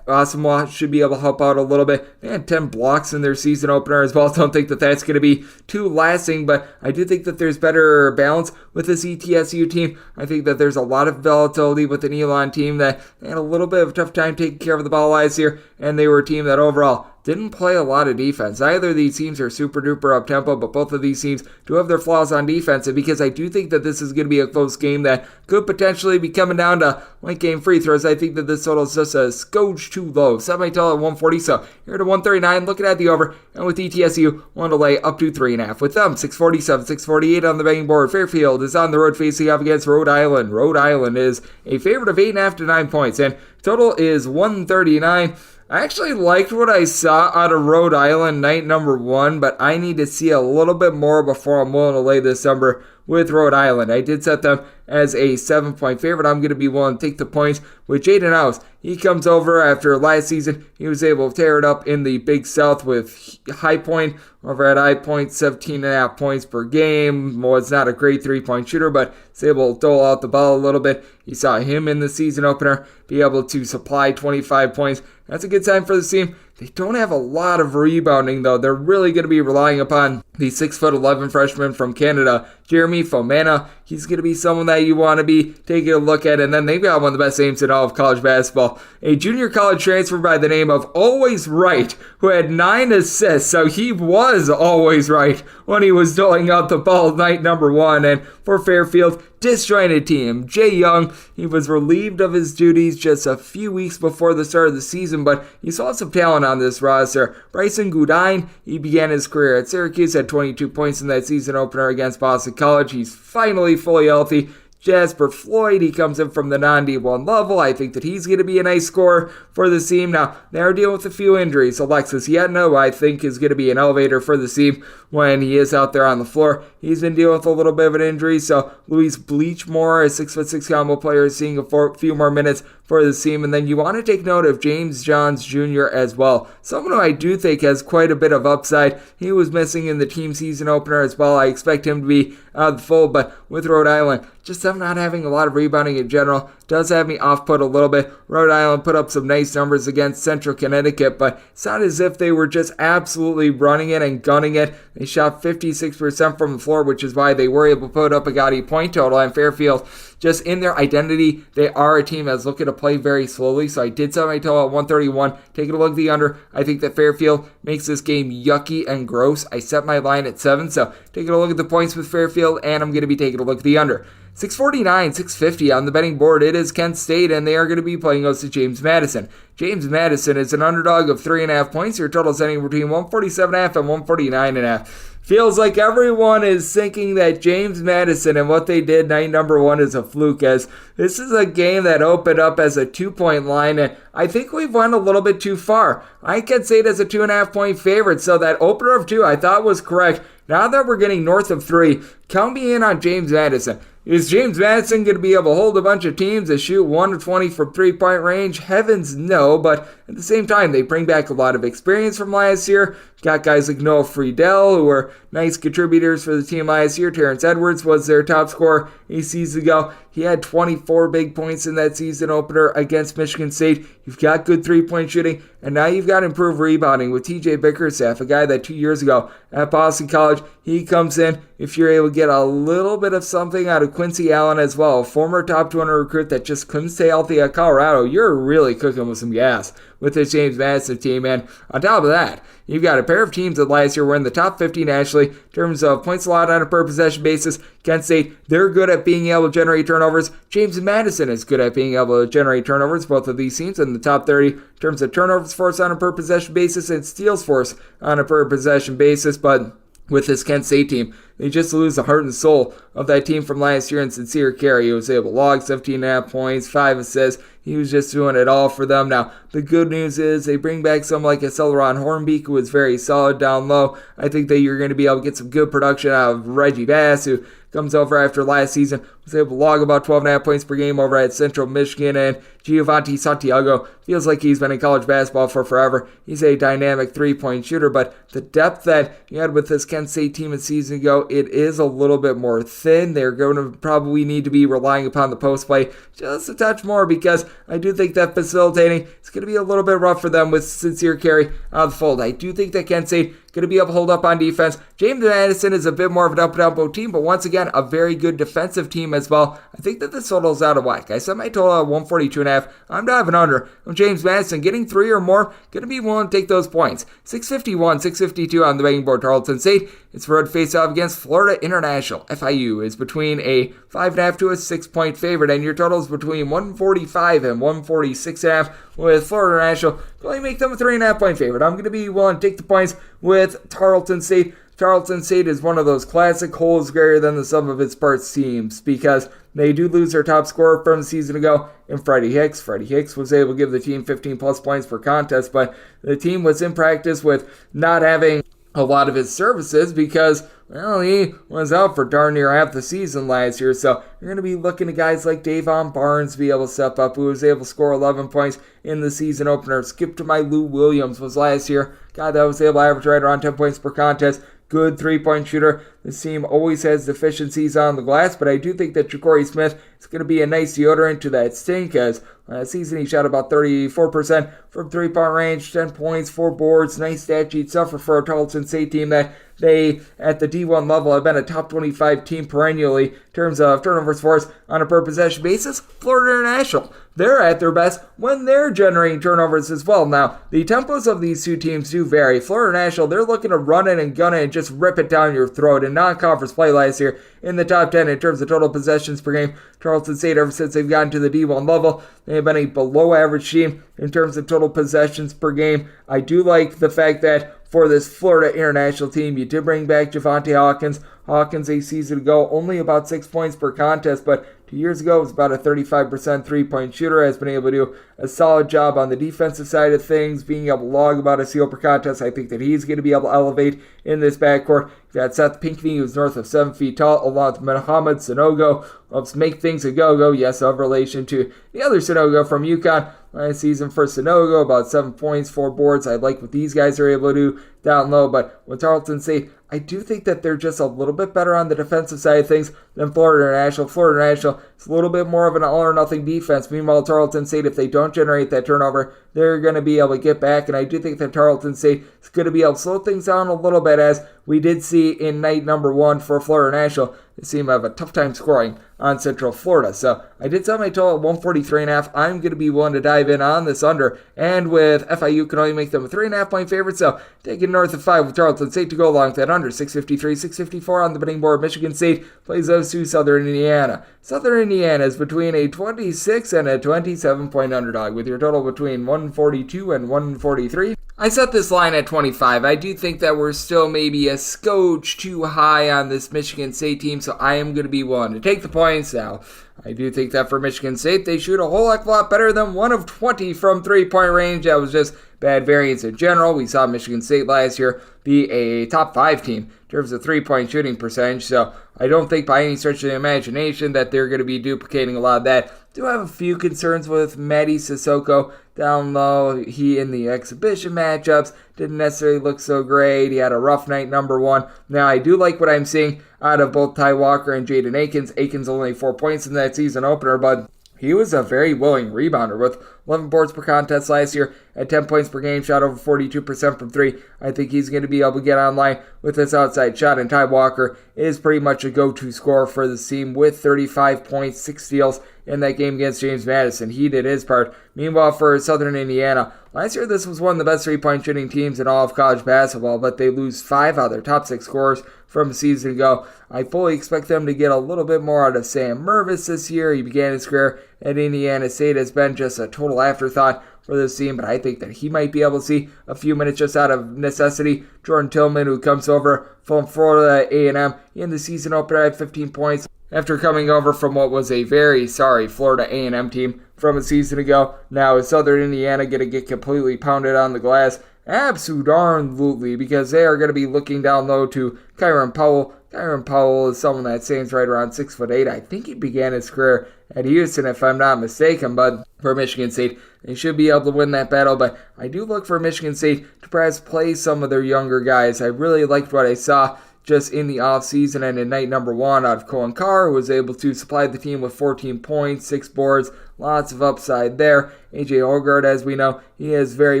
Asamoah should be able to help out a little bit. They had 10 blocks in their season opener as well. Don't think that that's going to be too lasting, but I do think that there's better balance with this ETSU team. I think that there's a lot of volatility with an Elon team that they had a little bit of a tough time taking care of the ball last year, and they were a team that overall didn't play a lot of defense. Neither of these teams are super duper up tempo, but both of these teams do have their flaws on defense. And because I do think that this is going to be a close game that could potentially be coming down to late game free throws, I think that this total is just a skoge too low. Set my total at 140, so here to 139, looking at the over. And with ETSU, want to lay up to 3.5. With them, 647, 648 on the betting board. Fairfield is on the road facing up against Rhode Island. Rhode Island is a favorite of 8.5 to 9 points, and total is 139. I actually liked what I saw out of Rhode Island night number 1, but I need to see a little bit more before I'm willing to lay this number with Rhode Island. I did set them as a 7-point favorite. I'm going to be willing to take the points with Jaden House. He comes over after last season. He was able to tear it up in the Big South with High Point over at High Point, 17.5 points per game. Was not a great 3-point shooter, but was able to dole out the ball a little bit. You saw him in the season opener be able to supply 25 points. That's a good sign for the team. They don't have a lot of rebounding, though. They're really going to be relying upon the 6'11" freshman from Canada, Jeremy Fomana. He's going to be someone that you want to be taking a look at. And then they've got one of the best names in all of college basketball, a junior college transfer by the name of Always Right, who had 9 assists. So he was always right when he was doling out the ball night number 1. And for Fairfield, disjointed team. Jay Young, he was relieved of his duties just a few weeks before the start of the season, but you saw some talent on this roster. Bryson Gudine, he began his career at Syracuse, had 22 points in that season opener against Boston College. He's finally fully healthy. Jasper Floyd, he comes in from the non-D1 level. I think that he's going to be a nice scorer for the team. Now, they're dealing with a few injuries. Alexis Yetno, I think, is going to be an elevator for the team when he is out there on the floor. He's been dealing with a little bit of an injury, so Louise Bleachmore, a 6'6" combo player, is seeing a few more minutes for the team. And then you want to take note of James Johns Jr. as well. Someone who I do think has quite a bit of upside. He was missing in the team season opener as well. I expect him to be out of the fold, but with Rhode Island, just them not having a lot of rebounding in general does have me off-put a little bit. Rhode Island put up some nice numbers against Central Connecticut, but it's not as if they were just absolutely running it and gunning it. They shot 56% from the floor, which is why they were able to put up a gaudy point total. And Fairfield, just in their identity, they are a team that's looking to play very slowly. So I did set my total at 131. Taking a look at the under, I think that Fairfield makes this game yucky and gross. I set my line at 7. So taking a look at the points with Fairfield, and I'm going to be taking a look at the under. 649, 650 on the betting board. It is Kent State, and they are going to be playing host to James Madison. James Madison is an underdog of 3.5 points. Your total is anywhere between 147.5 and 149.5. Feels like everyone is thinking that James Madison and what they did night number 1 is a fluke, as this is a game that opened up as a 2-point line, and I think we've went a little bit too far. I can say it as a 2.5 point favorite, so that opener of 2 I thought was correct. Now that we're getting north of 3, count me in on James Madison. Is James Madison going to be able to hold a bunch of teams that shoot 1 of 20 from 3-point range? Heavens no, but at the same time, they bring back a lot of experience from last year. Got guys like Noah Friedel, who were nice contributors for the team last year. Terrence Edwards was their top scorer a season ago. He had 24 big points in that season opener against Michigan State. You've got good 3-point shooting, and now you've got improved rebounding with TJ Bickerstaff, a guy that 2 years ago at Boston College, he comes in. If you're able to get a little bit of something out of Quincy Allen as well, a former top 200 recruit that just couldn't stay healthy at Colorado, you're really cooking with some gas with this James Madison team. And on top of that, you've got a pair of teams that last year were in the top 50 nationally in terms of points allowed on a per possession basis. Kent State, they're good at being able to generate turnovers. James Madison is good at being able to generate turnovers. Both of these teams in the top 30 in terms of turnovers force on a per possession basis and steals force on a per possession basis. But with this Kent State team, they just lose the heart and soul of that team from last year in Sincere Carey. He was able to log 17.5 points, 5 assists. He was just doing it all for them. Now, the good news is they bring back someone like a Celeron Hornbeek, who was very solid down low. I think that you're going to be able to get some good production out of Reggie Bass, who comes over after last season, was able to log about 12.5 points per game over at Central Michigan. And Giovanni Santiago feels like he's been in college basketball for forever. He's a dynamic 3-point shooter, but the depth that you had with this Kent State team a season ago, it is a little bit more thin. They're going to probably need to be relying upon the post play just a touch more, because I do think that facilitating is going to be a little bit rough for them with Sincere Carey out of the fold. I do think that Kent State going to be able to hold up on defense. James Madison is a bit more of an up-tempo team, but once again, a very good defensive team as well. I think that this total is out of whack. I set my total at 142.5. I'm diving under. James Madison getting 3 or more, going to be willing to take those points. 651, 652 on the betting board. Tarleton St, it's Rhode face-off against Florida International. FIU is between a 5.5 to a 6-point favorite, and your total is between 145 and 146.5. With Florida International, going to make them a 3.5 point favorite. I'm going to be willing to take the points with Tarleton St. Tarleton St is one of those classic holes greater than the sum of its parts teams, because they do lose their top scorer from the season ago in Freddie Hicks. Freddie Hicks was able to give the team 15 plus points per contest, but the team was in practice with not having a lot of his services because, well, he was out for darn near half the season last year. So you're going to be looking at guys like Davon Barnes be able to step up, who was able to score 11 points in the season opener. Skip to my Lou Williams was last year. Guy that was able to average right around 10 points per contest. Good three-point shooter. This team always has deficiencies on the glass, but I do think that Ja'Cory Smith is going to be a nice deodorant to that stink, as last season he shot about 34% from three-point range, 10 points, 4 boards, nice stat sheet suffer for a Tarleton St team that they, at the D1 level, have been a top 25 team perennially in terms of turnovers forced on a per possession basis. Florida International, they're at their best when they're generating turnovers as well. Now, the tempos of these two teams do vary. Florida International, they're looking to run it and gun it and just rip it down your throat. In non-conference play last year, in the top 10 in terms of total possessions per game, Tarleton St, ever since they've gotten to the D1 level, they've been a below-average team in terms of total possessions per game. I do like the fact that for this Florida International team, you did bring back Javante Hawkins. Hawkins a season ago, only about 6 points per contest, but 2 years ago was about a 35% three-point shooter. Has been able to do a solid job on the defensive side of things, being able to log about a steal per contest. I think that he's going to be able to elevate in this backcourt. You've got Seth Pinckney, who's north of 7 feet tall, along with Mohamed Sanogo. Loves to make things a go-go, yes, of relation to the other Sanogo from UConn. Last season for Sanogo, about 7 points, 4 boards. I like what these guys are able to do down low, but with Tarleton St, I do think that they're just a little bit better on the defensive side of things than Florida International. Florida International is a little bit more of an all-or-nothing defense. Meanwhile, Tarleton St, if they don't generate that turnover, they're going to be able to get back, and I do think that Tarleton St is going to be able to slow things down a little bit, as we did see in night number 1 for Florida International. They seem to have a tough time scoring on Central Florida. So I did set my total at 143.5. I'm going to be willing to dive in on this under, and with FIU can only make them a 3.5 point favorite, so taking north of 5 with Tarleton St to go along with that under. 653, 654 on the betting board. Michigan State plays those two Southern Indiana. Southern Indiana is between a 26 and a 27 point underdog, with your total between 142 and 143. I set this line at 25. I do think that we're still maybe a scotch too high on this Michigan State team, so I am going to be willing to take the points now. I do think that for Michigan State, they shoot a whole heck of a lot better than 1 of 20 from three-point range. That was just bad variance in general. We saw Michigan State last year be a top 5 team in terms of three-point shooting percentage, so I don't think by any stretch of the imagination that they're going to be duplicating a lot of that. Do have a few concerns with Mady Sissoko down low. He in the exhibition matchups didn't necessarily look so great. He had a rough night number 1. Now I do like what I'm seeing out of both Ty Walker and Jaden Akins. Akins only 4 points in that season opener, but he was a very willing rebounder with 11 boards per contest last year at 10 points per game, shot over 42% from 3. I think he's going to be able to get online with this outside shot, and Ty Walker is pretty much a go-to scorer for this team with 35 points, 6 steals in that game against James Madison. He did his part. Meanwhile, for Southern Indiana, last year this was one of the best three-point shooting teams in all of college basketball, but they lose 5 out of their top 6 scorers from a season ago. I fully expect them to get a little bit more out of Sam Mervis this year. He began his career at Indiana State, has been just a total afterthought for this team, but I think that he might be able to see a few minutes just out of necessity. Jordan Tillman, who comes over from Florida A&M in the season opener, had 15 points after coming over from what was a very sorry Florida A&M team from a season ago. Now is Southern Indiana going to get completely pounded on the glass? Absolutely, because they are going to be looking down low to Kyron Powell. Kyron Powell is someone that stands right around 6'8". I think he began his career at Houston, if I'm not mistaken, but for Michigan State, they should be able to win that battle. But I do look for Michigan State to perhaps play some of their younger guys. I really liked what I saw just in the offseason and in night number 1 out of Cohen Carr, who was able to supply the team with 14 points, 6 boards, lots of upside there. A.J. Ogard, as we know, he is very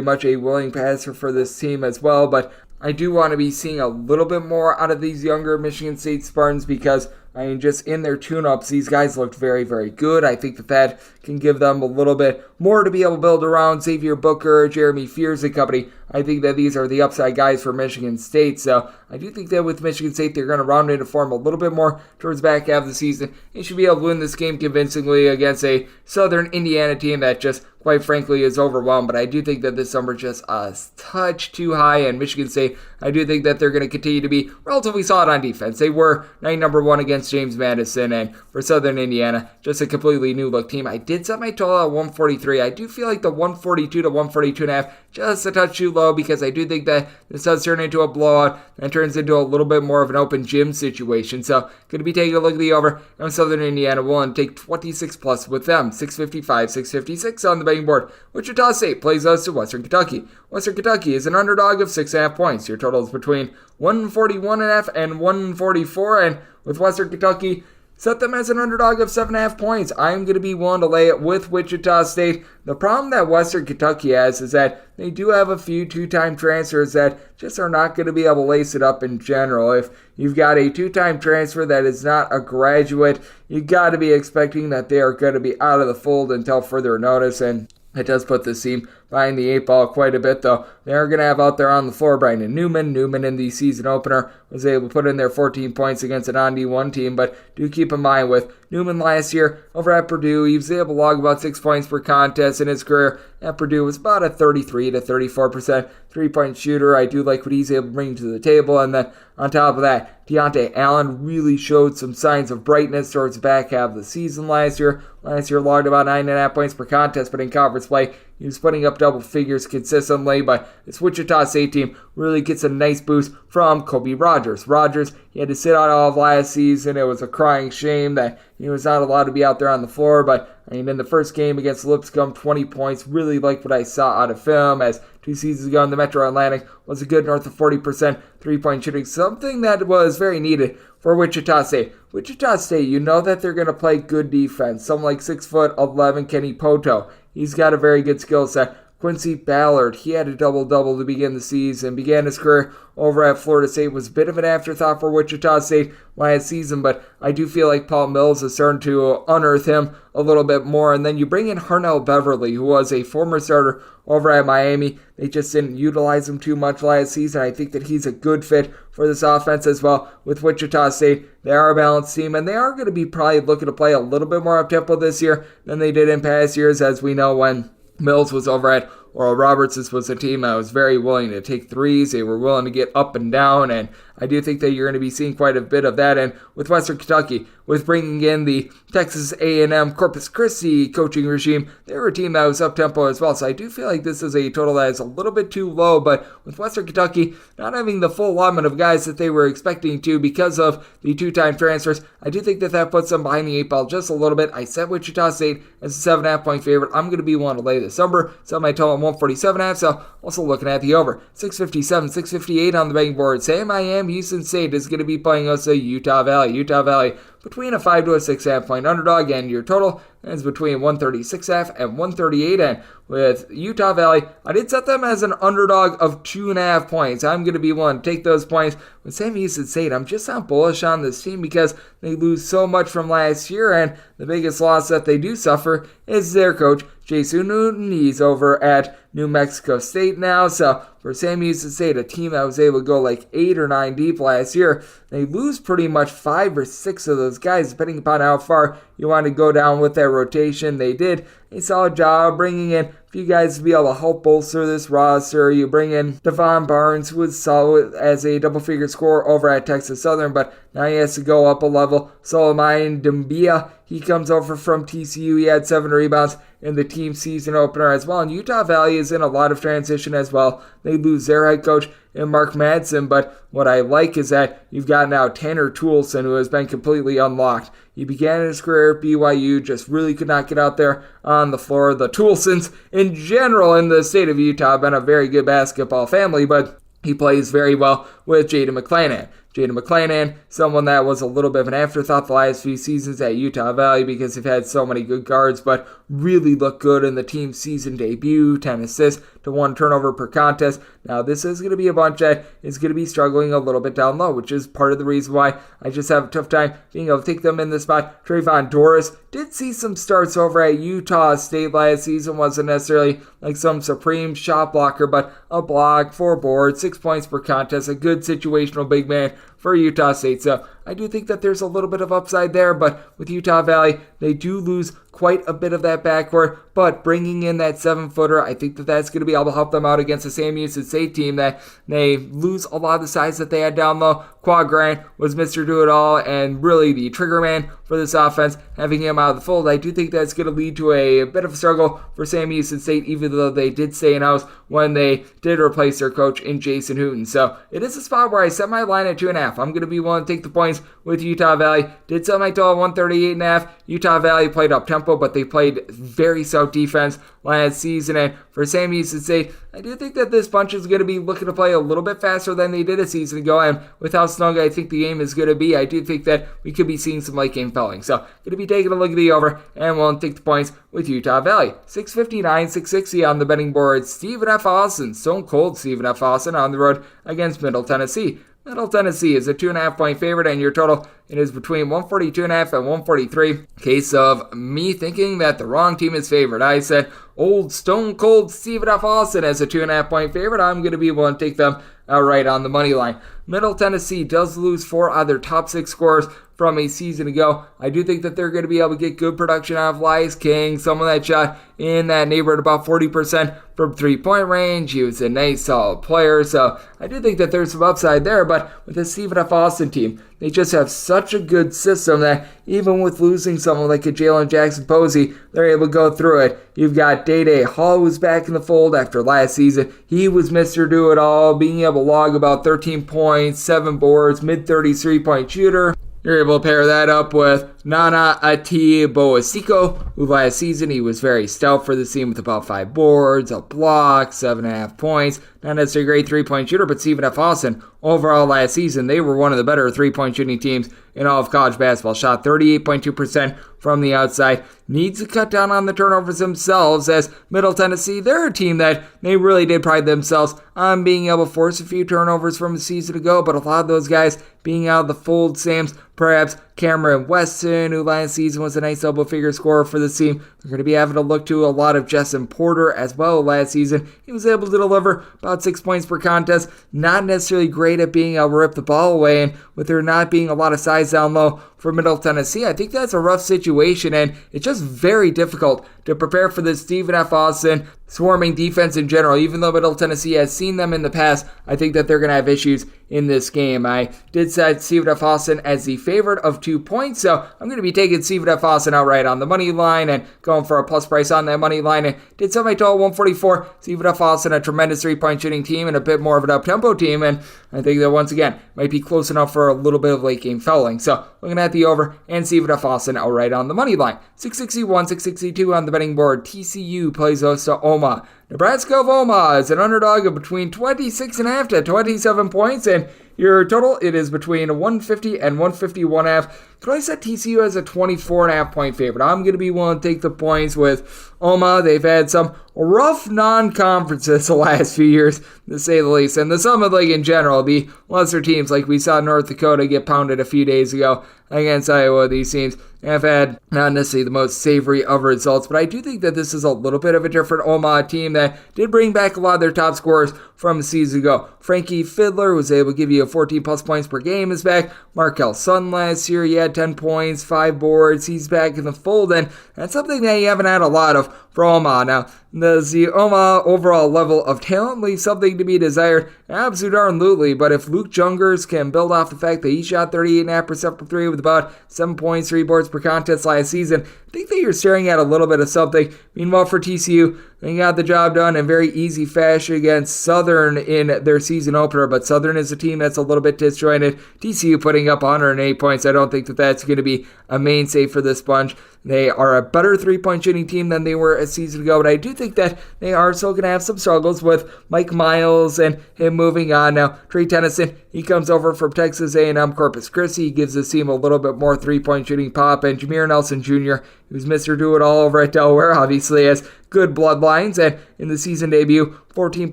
much a willing passer for this team as well, but I do want to be seeing a little bit more out of these younger Michigan State Spartans, because I mean, just in their tune-ups, these guys looked very, very good. I think that can give them a little bit more to be able to build around. Xavier Booker, Jeremy Fears and company. I think that these are the upside guys for Michigan State. So I do think that with Michigan State, they're going to round into form a little bit more towards the back half of the season. They should be able to win this game convincingly against a Southern Indiana team that just quite frankly, is overwhelmed, but I do think that this number is just a touch too high, and Michigan State, I do think that they're going to continue to be relatively solid on defense. They were ranked number 1 against James Madison, and for Southern Indiana, just a completely new look team. I did set my total at 143. I do feel like the 142 to 142.5 just a touch too low, because I do think that this does turn into a blowout and turns into a little bit more of an open gym situation. So, going to be taking a look at the over, and Southern Indiana willing to take 26 plus with them. 655, 656 on the betting board. Wichita State plays us to Western Kentucky. Western Kentucky is an underdog of 6.5 points. Your total is between 141.5 and 144, and with Western Kentucky, set them as an underdog of 7.5 points. I'm going to be willing to lay it with Wichita State. The problem that Western Kentucky has is that they do have a few two-time transfers that just are not going to be able to lace it up in general. If you've got a two-time transfer that is not a graduate, you got to be expecting that they are going to be out of the fold until further notice, and it does put this team behind the 8 ball quite a bit, though. They are going to have out there on the floor Brandon Newman. Newman in the season opener was able to put in their 14 points against an on-D1 team, but do keep in mind with Newman last year over at Purdue, he was able to log about 6 points per contest in his career. At Purdue was about a 33 to 34% three-point shooter. I do like what he's able to bring to the table, and then on top of that, Deontay Allen really showed some signs of brightness towards the back half of the season last year. Last year logged about 9.5 points per contest, but in conference play, he was putting up double figures consistently, but this Wichita State team really gets a nice boost from Kobe Rogers. Rogers, he had to sit out all of last season. It was a crying shame that he was not allowed to be out there on the floor, but in the first game against Lipscomb, 20 points. Really liked what I saw out of him, as 2 seasons ago in the Metro Atlantic was a good north of 40% three-point shooting, something that was very needed for Wichita State. Wichita State, you know that they're going to play good defense. Someone like 6'11" Kenny Poto. He's got a very good skill set. Quincy Ballard, he had a double-double to begin the season, began his career over at Florida State, was a bit of an afterthought for Wichita State last season, but I do feel like Paul Mills is starting to unearth him a little bit more. And then you bring in Harnell Beverly, who was a former starter over at Miami. They just didn't utilize him too much last season. I think that he's a good fit for this offense as well. With Wichita State, they are a balanced team, and they are going to be probably looking to play a little bit more up-tempo this year than they did in past years, as we know when Mills was over at Oral Roberts. This was a team that was very willing to take threes. They were willing to get up and down, and I do think that you're going to be seeing quite a bit of that. And with Western Kentucky, with bringing in the Texas A&M Corpus Christi coaching regime, they were a team that was up-tempo as well. So I do feel like this is a total that is a little bit too low, but with Western Kentucky not having the full allotment of guys that they were expecting to because of the two-time transfers, I do think that that puts them behind the 8 ball just a little bit. I set Wichita State as a 7.5 point favorite. I'm going to be willing to lay this number. Set my total at 147.5, so also looking at the over. 657, 658 on the betting board. Sam I am Houston State is going to be playing us a Utah Valley. Utah Valley between a 5 to a 6.5 point underdog, and your total is between 136.5 and 138. And with Utah Valley, I did set them as an underdog of 2.5 points. I'm going to be willing to take those points. With Sam Houston State, I'm just not bullish on this team because they lose so much from last year, and the biggest loss that they do suffer is their coach, Jason Newton. He's over at New Mexico State now, so for Sam Houston State, a team that was able to go like 8 or 9 deep last year, they lose pretty much 5 or 6 of those guys, depending upon how far you want to go down with that rotation. They did a solid job bringing in a few guys to be able to help bolster this roster. You bring in Devon Barnes, who was solid as a double-figure scorer over at Texas Southern, but now he has to go up a level. Solomon Dumbia, he comes over from TCU. He had 7 rebounds in the team season opener as well. And Utah Valley is in a lot of transition as well. They lose their head coach in Mark Madsen, but what I like is that you've got now Tanner Toolson, who has been completely unlocked. He began his career at BYU, just really could not get out there on the floor. The Toolsons in general in the state of Utah have been a very good basketball family, but he plays very well with Jaden McClanahan. Jaden McClanahan, someone that was a little bit of an afterthought the last few seasons at Utah Valley because they've had so many good guards, but really looked good in the team's season debut. 10 assists to 1 turnover per contest. Now, this is going to be a bunch that is going to be struggling a little bit down low, which is part of the reason why I just have a tough time being able to take them in this spot. Trayvon Doris did see some starts over at Utah State last season. Wasn't necessarily like some supreme shot blocker, but a block, 4 boards, 6 points per contest, a good situational big man for Utah State. So I do think that there's a little bit of upside there, but with Utah Valley, they do lose quite a bit of that backcourt, but bringing in that 7-footer, I think that that's going to be able to help them out against the Sam Houston State team that they lose a lot of the size that they had down low. Quad Grant was Mr. Do-It-All and really the trigger man for this offense. Having him out of the fold, I do think that's going to lead to a bit of a struggle for Sam Houston State, even though they did stay in-house when they did replace their coach in Jason Hooten. So it is a spot where I set my line at 2.5. I'm going to be willing to take the points with Utah Valley. Did set my total at 138.5. Utah Valley played up-tempo, but they played very stout defense last season. And for Sam Houston State, I do think that this bunch is going to be looking to play a little bit faster than they did a season ago. And with how snug I think the game is going to be, I do think that we could be seeing some late game felling. So going to be taking a look at the over and willing to take the points with Utah Valley. 659, 660 on the betting board. Stephen F. Austin, Stone Cold Stephen F. Austin on the road against Middle Tennessee. Middle Tennessee is a 2.5 point favorite, and your total it is between 142.5 and 143. Case of me thinking that the wrong team is favored. I said old Stone Cold Stephen F. Austin as a 2.5 point favorite. I'm going to be able to take them outright on the money line. Middle Tennessee does lose 4 out of their top 6 scorers from a season ago. I do think that they're going to be able to get good production out of Elias King, someone that shot in that neighborhood about 40% from 3-point range. He was a nice, solid player, so I do think that there's some upside there, but with the Stephen F. Austin team, they just have such a good system that even with losing someone like a Jalen Jackson Posey, they're able to go through it. You've got Day-Day Hall, who's back in the fold after last season. He was Mr. Do-It-All, being able to log about 13 points, 7 boards, mid-30s 3-point shooter. You're able to pair that up with Nana Ati Boasiko, who last season he was very stout for the team with about 5 boards, a block, 7.5 points. Not necessarily a great 3-point shooter, but Stephen F. Austin, overall last season, they were one of the better 3-point shooting teams in all of college basketball. Shot 38.2% from the outside. Needs to cut down on the turnovers themselves, as Middle Tennessee, they're a team that they really did pride themselves on being able to force a few turnovers from a season ago, but a lot of those guys being out of the fold. Sam's perhaps Cameron Weston, who last season was a nice double-figure scorer for the team. They're going to be having to look to a lot of Justin Porter as well last season. He was able to deliver about 6 points per contest. Not necessarily great at being able to rip the ball away, and with there not being a lot of size down low for Middle Tennessee, I think that's a rough situation, and it's just very difficult to prepare for this Stephen F. Austin swarming defense in general. Even though Middle Tennessee has seen them in the past, I think that they're going to have issues in this game. I did set Stephen F. Austin as the favorite of 2 points, so I'm going to be taking Stephen F. Austin outright on the money line and going for a plus price on that money line. And did set my total 144. Stephen F. Austin, a tremendous 3-point shooting team and a bit more of an up-tempo team, and I think that once again might be close enough for a little bit of late game fouling. So looking at the over and Stephen F. Austin outright on the money line. 661, 662 on the betting board. TCU plays host to Omaha. Nebraska of Omaha is an underdog of between 26.5 to 27 points, and your total, it is between 150 and 151.5. Could I set TCU as a 24.5 point favorite? I'm going to be willing to take the points with Omaha. They've had some rough non-conferences the last few years, to say the least. And the Summit League in general, the lesser teams, like we saw North Dakota get pounded a few days ago against Iowa, these teams have had not necessarily the most savory of results, but I do think that this is a little bit of a different Omaha team that did bring back a lot of their top scorers from a season ago. Frankie Fiddler was able to give you 14 plus points per game is back. Markel Sun last year, he had 10 points, 5 boards. He's back in the fold, and that's something that you haven't had a lot of for Omaha. Now, does the Omaha overall level of talent leave something to be desired? Absolutely, but if Luke Jungers can build off the fact that he shot 38.5% from 3 with about 7 points, 3 boards per contest last season, I think that you're staring at a little bit of something. Meanwhile, for TCU, they got the job done in very easy fashion against Southern in their season opener, but Southern is a team that's a little bit disjointed. TCU putting up 108 points. I don't think that that's going to be a mainstay for this bunch. They are a better 3-point shooting team than they were a season ago, but I do think that they are still going to have some struggles with Mike Miles and him moving on. Now, Trey Tennyson, he comes over from Texas A&M Corpus Christi. He gives the team a little bit more 3-point shooting pop, and Jameer Nelson Jr., who's Mr. Do-It-All over at Delaware, obviously has good bloodlines, and in the season debut, 14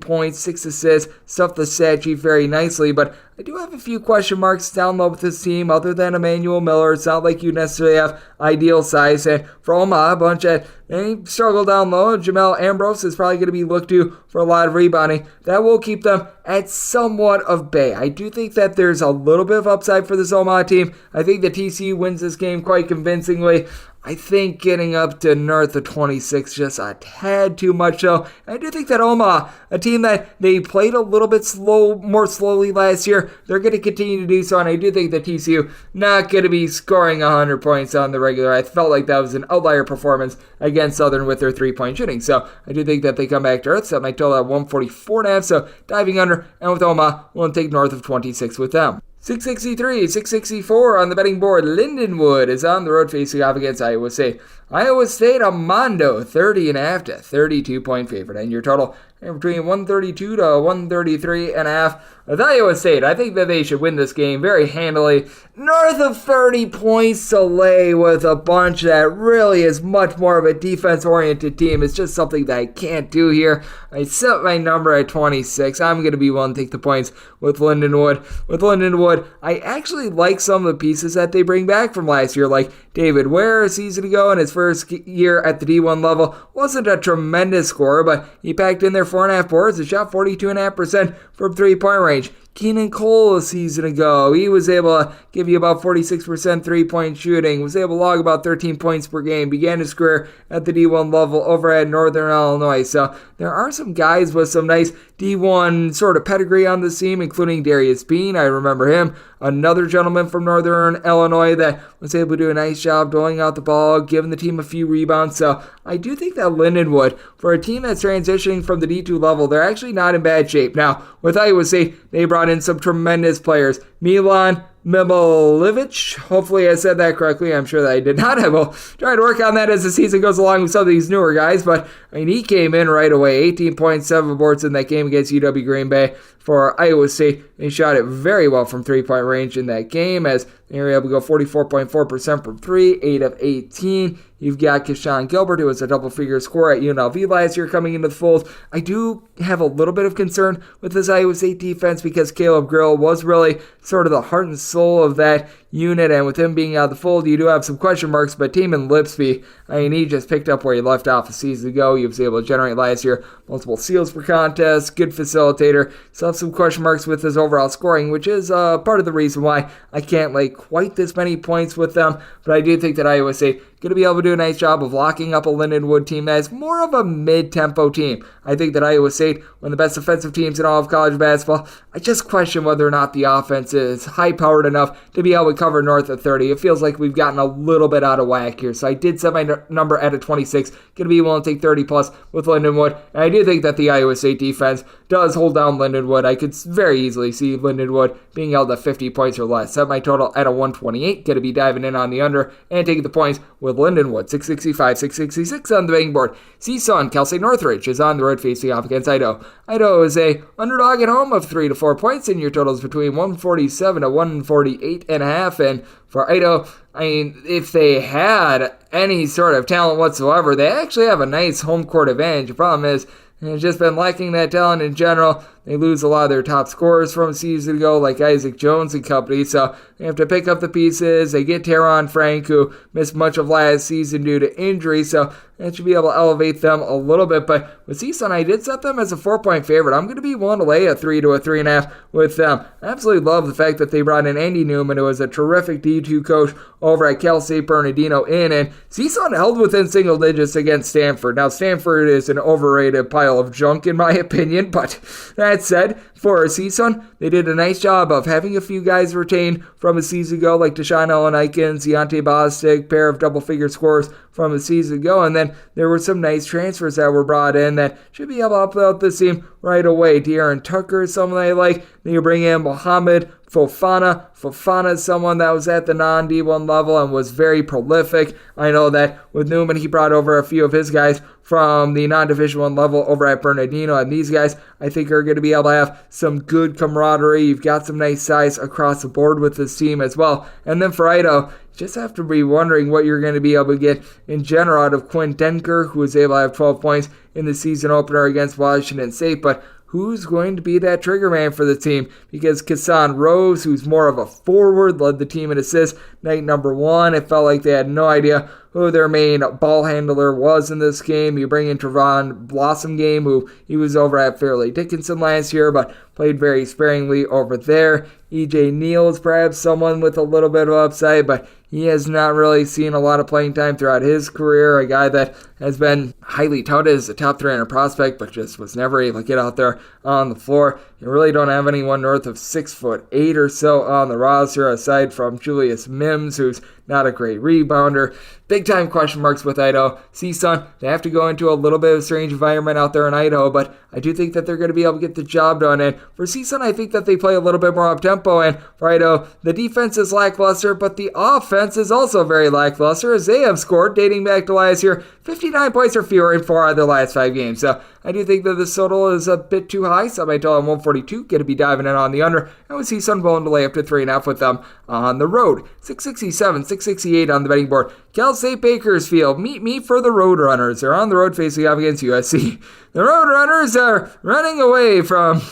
points, 6 assists, stuffed the stat sheet very nicely, but I do have a few question marks down low with this team other than Emmanuel Miller. It's not like you necessarily have ideal size, and for Omaha, a bunch that they struggle down low. Jamel Ambrose is probably going to be looked to for a lot of rebounding. That will keep them at somewhat of bay. I do think that there's a little bit of upside for this Omaha team. I think that TCU wins this game quite convincingly. I think getting up to north of 26 just a tad too much, though. I do think that Omaha, a team that they played a little bit more slowly last year, they're going to continue to do so, and I do think that TCU not going to be scoring 100 points on the regular. I felt like that was an outlier performance against Southern with their three-point shooting, so I do think that they come back to earth, set my total at 144.5, so diving under, and with Omaha, we'll take north of 26 with them. 663, 664 on the betting board. Lindenwood is on the road facing off against Iowa State. Iowa State, a Mondo, 30.5 to 32-point favorite. And your total between 132 to 133.5. With Iowa State, I think that they should win this game very handily. North of 30 points to lay with a bunch that really is much more of a defense-oriented team. It's just something that I can't do here. I set my number at 26. I'm going to be willing to take the points with Lindenwood. With Lindenwood, I actually like some of the pieces that they bring back from last year, like David Ware a season ago in his first year at the D1 level. Wasn't a tremendous scorer, but he packed in their 4.5 boards and shot 42.5% from three-point range. Keenan Cole a season ago, he was able to give you about 46% three-point shooting, was able to log about 13 points per game, began his career at the D1 level over at Northern Illinois. So there are some guys with some nice D1 sort of pedigree on the team, including Darius Bean. I remember him. Another gentleman from Northern Illinois that was able to do a nice job doling out the ball, giving the team a few rebounds. So I do think that Lindenwood, for a team that's transitioning from the D2 level, they're actually not in bad shape. Now, with Iowa State, they brought in some tremendous players. Milan Mimolovic, hopefully I said that correctly. I'm sure that I did not. I will try to work on that as the season goes along with some of these newer guys, but I mean, he came in right away. 18.7 boards in that game against UW Green Bay for Iowa State. He shot it very well from three-point range in that game as they were able to go 44.4% from three, 8 of 18. You've got Keyshawn Gilbert, who was a double-figure scorer at UNLV last year, coming into the fold. I do have a little bit of concern with this Iowa State defense because Caleb Grill was really sort of the heart and soul of that unit, and with him being out of the fold, you do have some question marks, but Taman Lipsby, I mean, he just picked up where he left off a season ago. He was able to generate last year multiple steals per contest, good facilitator, still have some question marks with his overall scoring, which is part of the reason why I can't lay quite this many points with them, but I do think that Iowa State going to be able to do a nice job of locking up a Lindenwood team that is more of a mid-tempo team. I think that Iowa State, one of the best offensive teams in all of college basketball, I just question whether or not the offense is high-powered enough to be able to cover north of 30. It feels like we've gotten a little bit out of whack here, so I did set my number at a 26. Going to be willing to take 30-plus with Lindenwood, and I do think that the Iowa State defense does hold down Lindenwood. I could very easily see Lindenwood being held at 50 points or less. Set my total at a 128. Going to be diving in on the under and taking the points with Lindenwood. 665, 666 on the betting board. CSUN, Cal State Northridge is on the road facing off against Idaho. Idaho is a underdog at home of 3 to 4 points, and your totals between 147 to 148.5. And for Idaho, I mean, if they had any sort of talent whatsoever, they actually have a nice home court advantage. The problem is, they've just been lacking that talent in general. They lose a lot of their top scorers from a season ago, like Isaac Jones and company, so they have to pick up the pieces. They get Teron Frank, who missed much of last season due to injury, so that should be able to elevate them a little bit. But with CSUN, I did set them as a 4-point favorite. I'm going to be willing to lay a 3 to a 3.5 with them. I absolutely love the fact that they brought in Andy Newman, who was a terrific D2 coach over at Cal State Bernardino Inn, and CSUN held within single digits against Stanford. Now, Stanford is an overrated pile of junk, in my opinion, but that said, for CSUN, they did a nice job of having a few guys retained from a season ago, like Deshaun Allen-Ikens, Deontay Bostic, pair of double-figure scorers from a season ago, and then there were some nice transfers that were brought in that should be able to help out the team right away. De'Aaron Tucker is someone they like. Then you bring in Mohamed Fofana. Fofana is someone that was at the non-D1 level and was very prolific. I know that with Newman, he brought over a few of his guys from the non-Division 1 level over at Bernardino, and these guys, I think, are going to be able to have some good camaraderie. You've got some nice size across the board with this team as well. And then for Idaho, just have to be wondering what you're going to be able to get in general out of Quinn Denker, who was able to have 12 points in the season opener against Washington State. But who's going to be that trigger man for the team, because Kassan Rose, who's more of a forward, led the team in assists night number 1. It felt like they had no idea who their main ball handler was in this game. You bring in Trevon Blossomgame, who he was over at Fairleigh Dickinson last year, but played very sparingly over there. E.J. Neal is perhaps someone with a little bit of upside, but he has not really seen a lot of playing time throughout his career. A guy that has been highly touted as a top 300 prospect, but just was never able to get out there on the floor. You really don't have anyone north of 6'8" or so on the roster, aside from Julius Mims, who's not a great rebounder. Big time question marks with Idaho. CSUN, they have to go into a little bit of a strange environment out there in Idaho, but I do think that they're going to be able to get the job done. And for CSUN, I think that they play a little bit more up-tempo. And for Idaho, the defense is lackluster, but the offense is also very lackluster, as they have scored, dating back to last year, 59 points or fewer in 4 out of their last 5 games. So I do think that this total is a bit too high. So I might tell them 142, going to be diving in on the under. And we see CSUN willing to lay up to 3.5 with them on the road. 667, 668 on the betting board. Cal State Bakersfield, meet me for the Road Runners. They're on the road facing off against USC. The Road Runners are running away from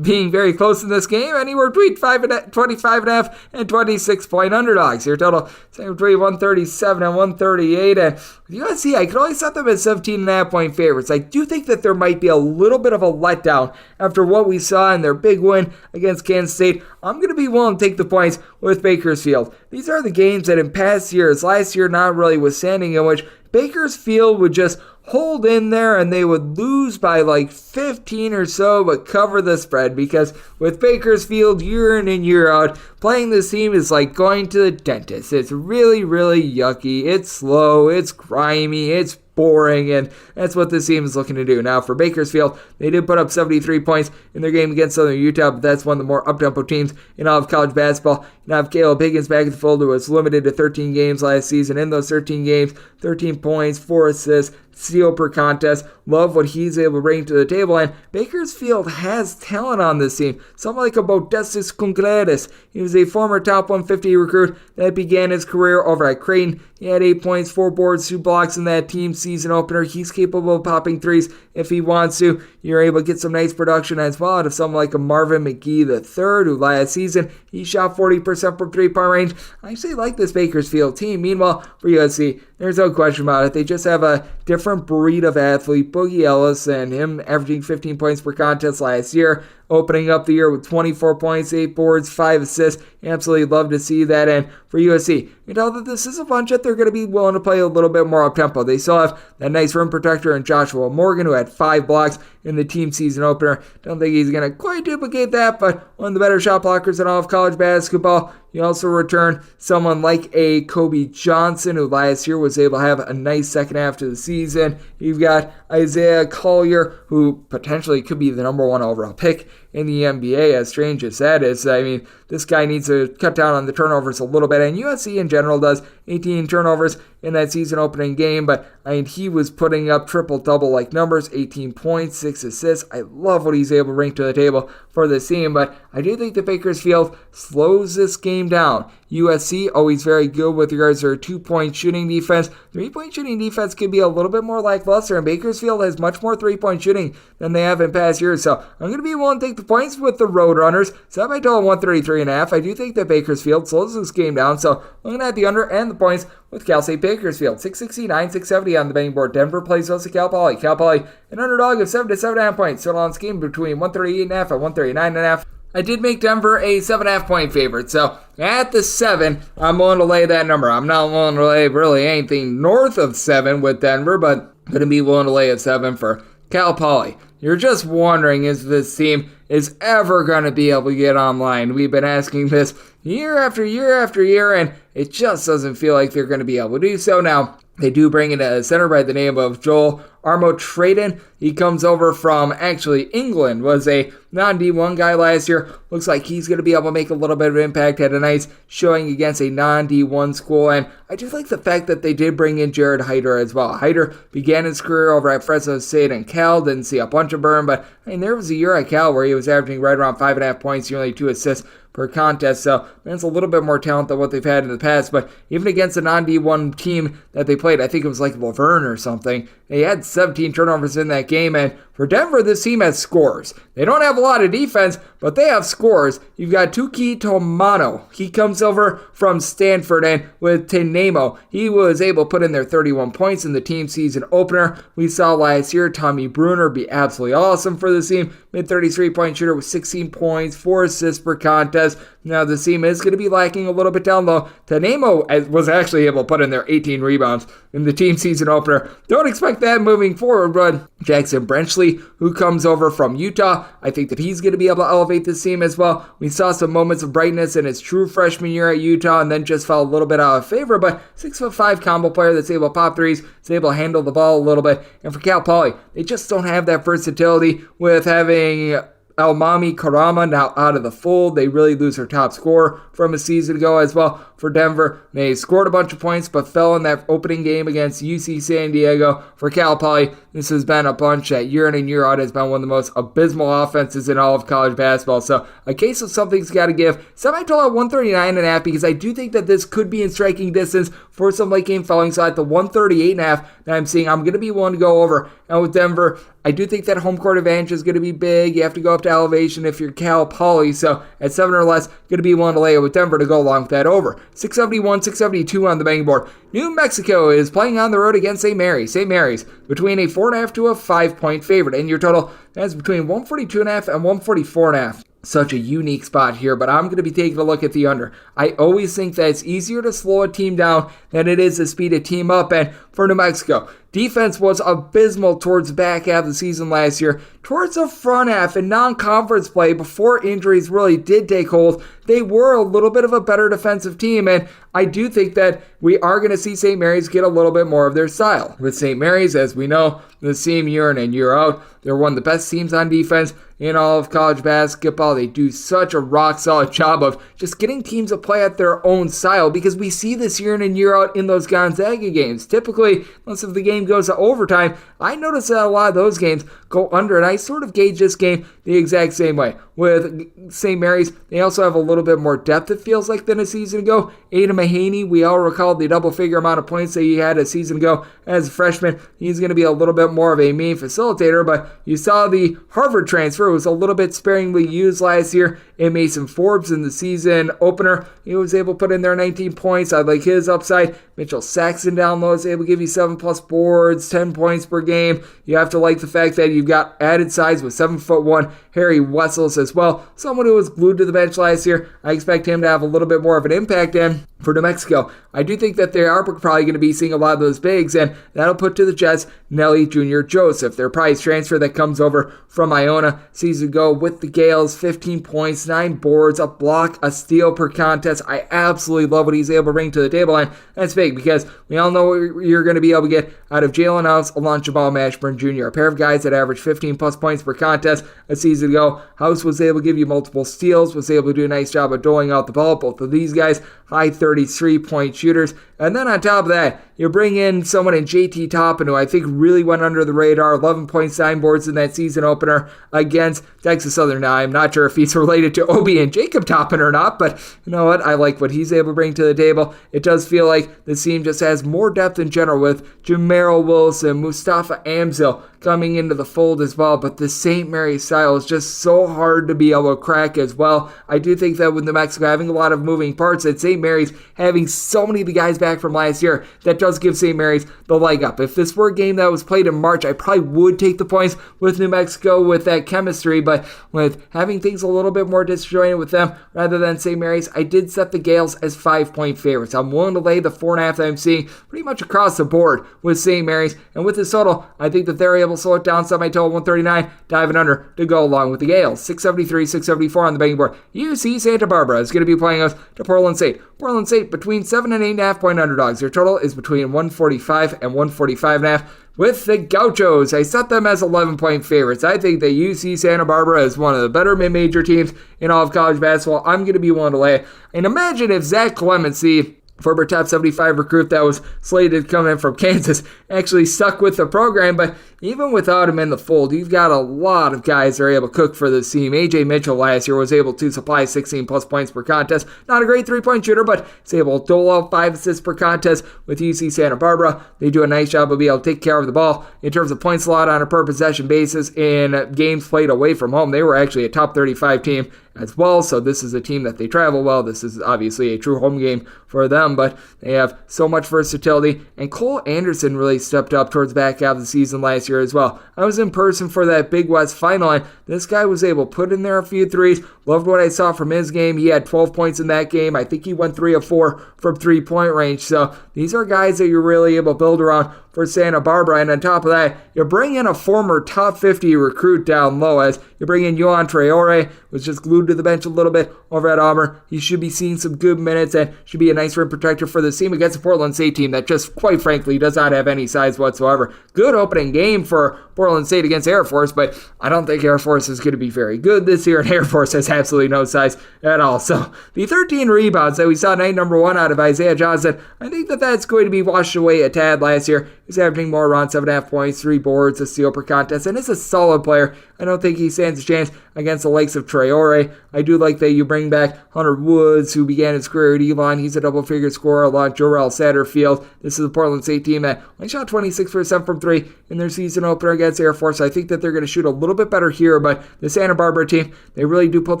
being very close in this game, anywhere between 25.5 and 26-point underdogs. Your total somewhere between 137 and 138. And with USC, I can only set them at 17.5-point favorites. I do think that there might be a little bit of a letdown after what we saw in their big win against Kansas State. I'm going to be willing to take the points with Bakersfield. These are the games that in past years, last year not really withstanding, in which Bakersfield would just hold in there and they would lose by like 15 or so, but cover the spread, because with Bakersfield, year in and year out, playing this team is like going to the dentist. It's really, really yucky. It's slow. It's grimy. It's boring, and that's what this team is looking to do. Now, for Bakersfield, they did put up 73 points in their game against Southern Utah, but that's one of the more up-tempo teams in all of college basketball. You now have Caleb Higgins back in the fold, who was limited to 13 games last season. In those 13 games, 13 points, 4 assists, steal per contest. Love what he's able to bring to the table, and Bakersfield has talent on this team. Someone like a Modestus Concretis. He was a former top 150 recruit that began his career over at Creighton. He had 8 points, 4 boards, 2 blocks in that team season opener. He's capable of popping threes if he wants to. You're able to get some nice production as well out of someone like a Marvin McGee III, who last season he shot 40% from 3-point range. I actually like this Bakersfield team. Meanwhile, for USC, there's no question about it. They just have a different breed of athlete. Boogie Ellis, and him averaging 15 points per contest last year, opening up the year with 24 points, 8 boards, 5 assists. Absolutely love to see that. And for USC, you know that this is a bunch that they're going to be willing to play a little bit more up-tempo. They still have that nice rim protector in Joshua Morgan, who had 5 blocks in the team season opener. Don't think he's going to quite duplicate that, but one of the better shot blockers in all of college basketball. You also return someone like a Kobe Johnson, who last year was able to have a nice second half to the season. You've got Isaiah Collier, who potentially could be the number 1 overall pick in the NBA, as strange as that is. I mean, this guy needs to cut down on the turnovers a little bit, and USC in general does 18 turnovers in that season opening game, but I mean, he was putting up triple-double like numbers, 18 points, 6 assists. I love what he's able to bring to the table for this team, but I do think that Bakersfield slows this game down. USC, always very good with regards to their 2-point shooting defense. 3-point shooting defense could be a little bit more lackluster, and Bakersfield has much more 3-point shooting than they have in past years. So I'm going to be willing to take the points with the Road Runners. So I might total 133.5. I do think that Bakersfield slows this game down, so I'm going to add the under and the points with Cal State Bakersfield. 669, 670 on the betting board. Denver plays host to Cal Poly. Cal Poly, an underdog of 7 to 7.5 points. Total on this game between 138.5 and 139.5. I did make Denver a 7.5-point favorite, so at the 7, I'm willing to lay that number. I'm not willing to lay really anything north of 7 with Denver, but I'm going to be willing to lay a 7 for Cal Poly. You're just wondering if this team is ever going to be able to get online. We've been asking this year after year after year, and it just doesn't feel like they're going to be able to do so. Now, they do bring in a center by the name of Joel Armotraden. He comes over from, actually, England, was a non-D1 guy last year. Looks like he's going to be able to make a little bit of impact. Had a nice showing against a non-D1 school. And I just like the fact that they did bring in Jared Hyder as well. Hyder began his career over at Fresno State and Cal. Didn't see a bunch of burn, but I mean, there was a year at Cal where he was averaging right around 5.5 points, nearly 2 assists per contest, so that's a little bit more talent than what they've had in the past. But even against a non-D1 team that they played, I think it was like Laverne or something, they had 17 turnovers in that game, and For Denver, this team has scores. They don't have a lot of defense, but they have scores. You've got Tuki Tomano. He comes over from Stanford, and with Tenemo, he was able to put in their 31 points in the team season opener. We saw last year Tommy Bruner be absolutely awesome for the team. Mid-33-point shooter with 16 points, 4 assists per contest. Now, the team is going to be lacking a little bit down low. Tenemo was actually able to put in their 18 rebounds in the team season opener. Don't expect that moving forward, but Jackson Brenchley, who comes over from Utah, I think that he's going to be able to elevate this team as well. We saw some moments of brightness in his true freshman year at Utah and then just fell a little bit out of favor, but 6'5" combo player that's able to pop threes, is able to handle the ball a little bit. And for Cal Poly, they just don't have that versatility with having Almami Karama now out of the fold. They really lose their top scorer from a season ago as well. For Denver, they scored a bunch of points but fell in that opening game against UC San Diego. For Cal Poly, this has been a bunch that year in and year out has been one of the most abysmal offenses in all of college basketball. So a case of something's got to give. Semi-total at 139.5 because I do think that this could be in striking distance for some late game falling. So at the 138.5 that I'm seeing, I'm going to be willing to go over. And with Denver, I do think that home court advantage is going to be big. You have to go up to elevation if you're Cal Poly. So at 7 or less, going to be willing to lay it with Denver to go along with that over. 671, 672 on the betting board. New Mexico is playing on the road against St. Mary's. St. Mary's between a 4.5 to a 5-point favorite. And your total, that's between 142.5 and 144.5. Such a unique spot here, but I'm going to be taking a look at the under. I always think that it's easier to slow a team down than it is to speed a team up, and for New Mexico, defense was abysmal towards the back half of the season last year. Towards the front half in non-conference play, before injuries really did take hold, they were a little bit of a better defensive team, and I do think that we are going to see St. Mary's get a little bit more of their style. With St. Mary's, as we know, the team year in and year out, they're one of the best teams on defense in all of college basketball. They do such a rock-solid job of just getting teams to play at their own style because we see this year in and year out in those Gonzaga games. Typically, unless if the game goes to overtime, I notice that a lot of those games go under, and I sort of gauge this game the exact same way. With St. Mary's, they also have a little bit more depth, it feels like, than a season ago. Ada Mahaney, we all recall the double-figure amount of points that he had a season ago as a freshman. He's going to be a little bit more of a main facilitator, but you saw the Harvard transfer was a little bit sparingly used last year in Mason Forbes in the season opener. He was able to put in there 19 points. I like his upside. Mitchell Saxon down low is able to give you 7+ boards, 10 points per game. You have to like the fact that you've got added size with 7'1" Harry Wessels as well. Someone who was glued to the bench last year. I expect him to have a little bit more of an impact. And for New Mexico, I do think that they are probably going to be seeing a lot of those bigs, and that'll put to the Jets Nelly Jr. Joseph, their prize transfer that comes over from Iona season ago with the Gales. 15 points, 9 boards, a block, a steal per contest. I absolutely love what he's able to bring to the table, and that's big because we all know what you're going to be able to get out of Jalen House, along Jamal Mashburn Jr., a pair of guys that average 15+ points per contest a season ago. House was able to give you multiple steals, was able to do a nice job of doling out the ball. Both of these guys, high 33-point shooters. And then on top of that, you bring in someone in JT Toppin, who I think really went under the radar. 11 points, 9 boards in that season opener against Texas Southern. Now, I'm not sure if he's related to Obi and Jacob Toppin or not, but you know what? I like what he's able to bring to the table. It does feel like the team just has more depth in general with Jamero Wilson, Mustafa Amzil coming into the fold as well, but the St. Mary's style is just so hard to be able to crack as well. I do think that with New Mexico having a lot of moving parts, at St. Mary's having so many of the guys back from last year, that does give St. Mary's the leg up. If this were a game that was played in March, I probably would take the points with New Mexico with that chemistry, but with having things a little bit more disjointed with them rather than St. Mary's, I did set the Gales as 5-point favorites. I'm willing to lay the 4.5 that I'm seeing pretty much across the board with St. Mary's, and with this total, I think that they're able to slow it down. Semi-total 139, diving under to go along with the Gales. 673, 674 on the betting board. UC Santa Barbara is going to be playing us to Portland St. Portland St between 7 and 8.5 point underdogs. Their total is between 145 and 145.5. With the Gauchos, I set them as 11-point favorites. I think that UC Santa Barbara is one of the better mid-major teams in all of college basketball. I'm going to be willing to lay. And imagine if Zach Clements, the former top 75 recruit that was slated to come in from Kansas, actually stuck with the program. But even without him in the fold, you've got a lot of guys that are able to cook for this team. A.J. Mitchell last year was able to supply 16-plus points per contest. Not a great three-point shooter, but he's able to dole out 5 assists per contest with UC Santa Barbara. They do a nice job of being able to take care of the ball. In terms of points allowed on a per-possession basis in games played away from home, they were actually a top 35 team as well, so this is a team that they travel well. This is obviously a true home game for them, but they have so much versatility, and Cole Anderson really stepped up towards the back half of the season last year as well. I was in person for that Big West final, and this guy was able to put in there a few threes. Loved what I saw from his game. He had 12 points in that game. I think he went 3 of 4 from three-point range, so these are guys that you're really able to build around for Santa Barbara, and on top of that, you bring in a former top 50 recruit down low, as you bring in Yohan Traore, was just glued to the bench a little bit over at Auburn. He should be seeing some good minutes and should be a nice rim protector for the team against a Portland State team that just, quite frankly, does not have any size whatsoever. Good opening game for Portland State against Air Force, but I don't think Air Force is going to be very good this year, and Air Force has absolutely no size at all. So the 13 rebounds that we saw night number 1 out of Isaiah Johnson, I think that that's going to be washed away a tad last year. He's averaging more around 7.5 points, 3 boards, a steal per contest, and is a solid player. I don't think he stands a chance against the likes of Traore. I do like that you bring back Hunter Woods, who began his career at Elon. He's a double-figure scorer along Jorel Satterfield. This is a Portland State team that only shot 26% from 3 in their season opener against Air Force. I think that they're going to shoot a little bit better here, but the Santa Barbara team, they really do put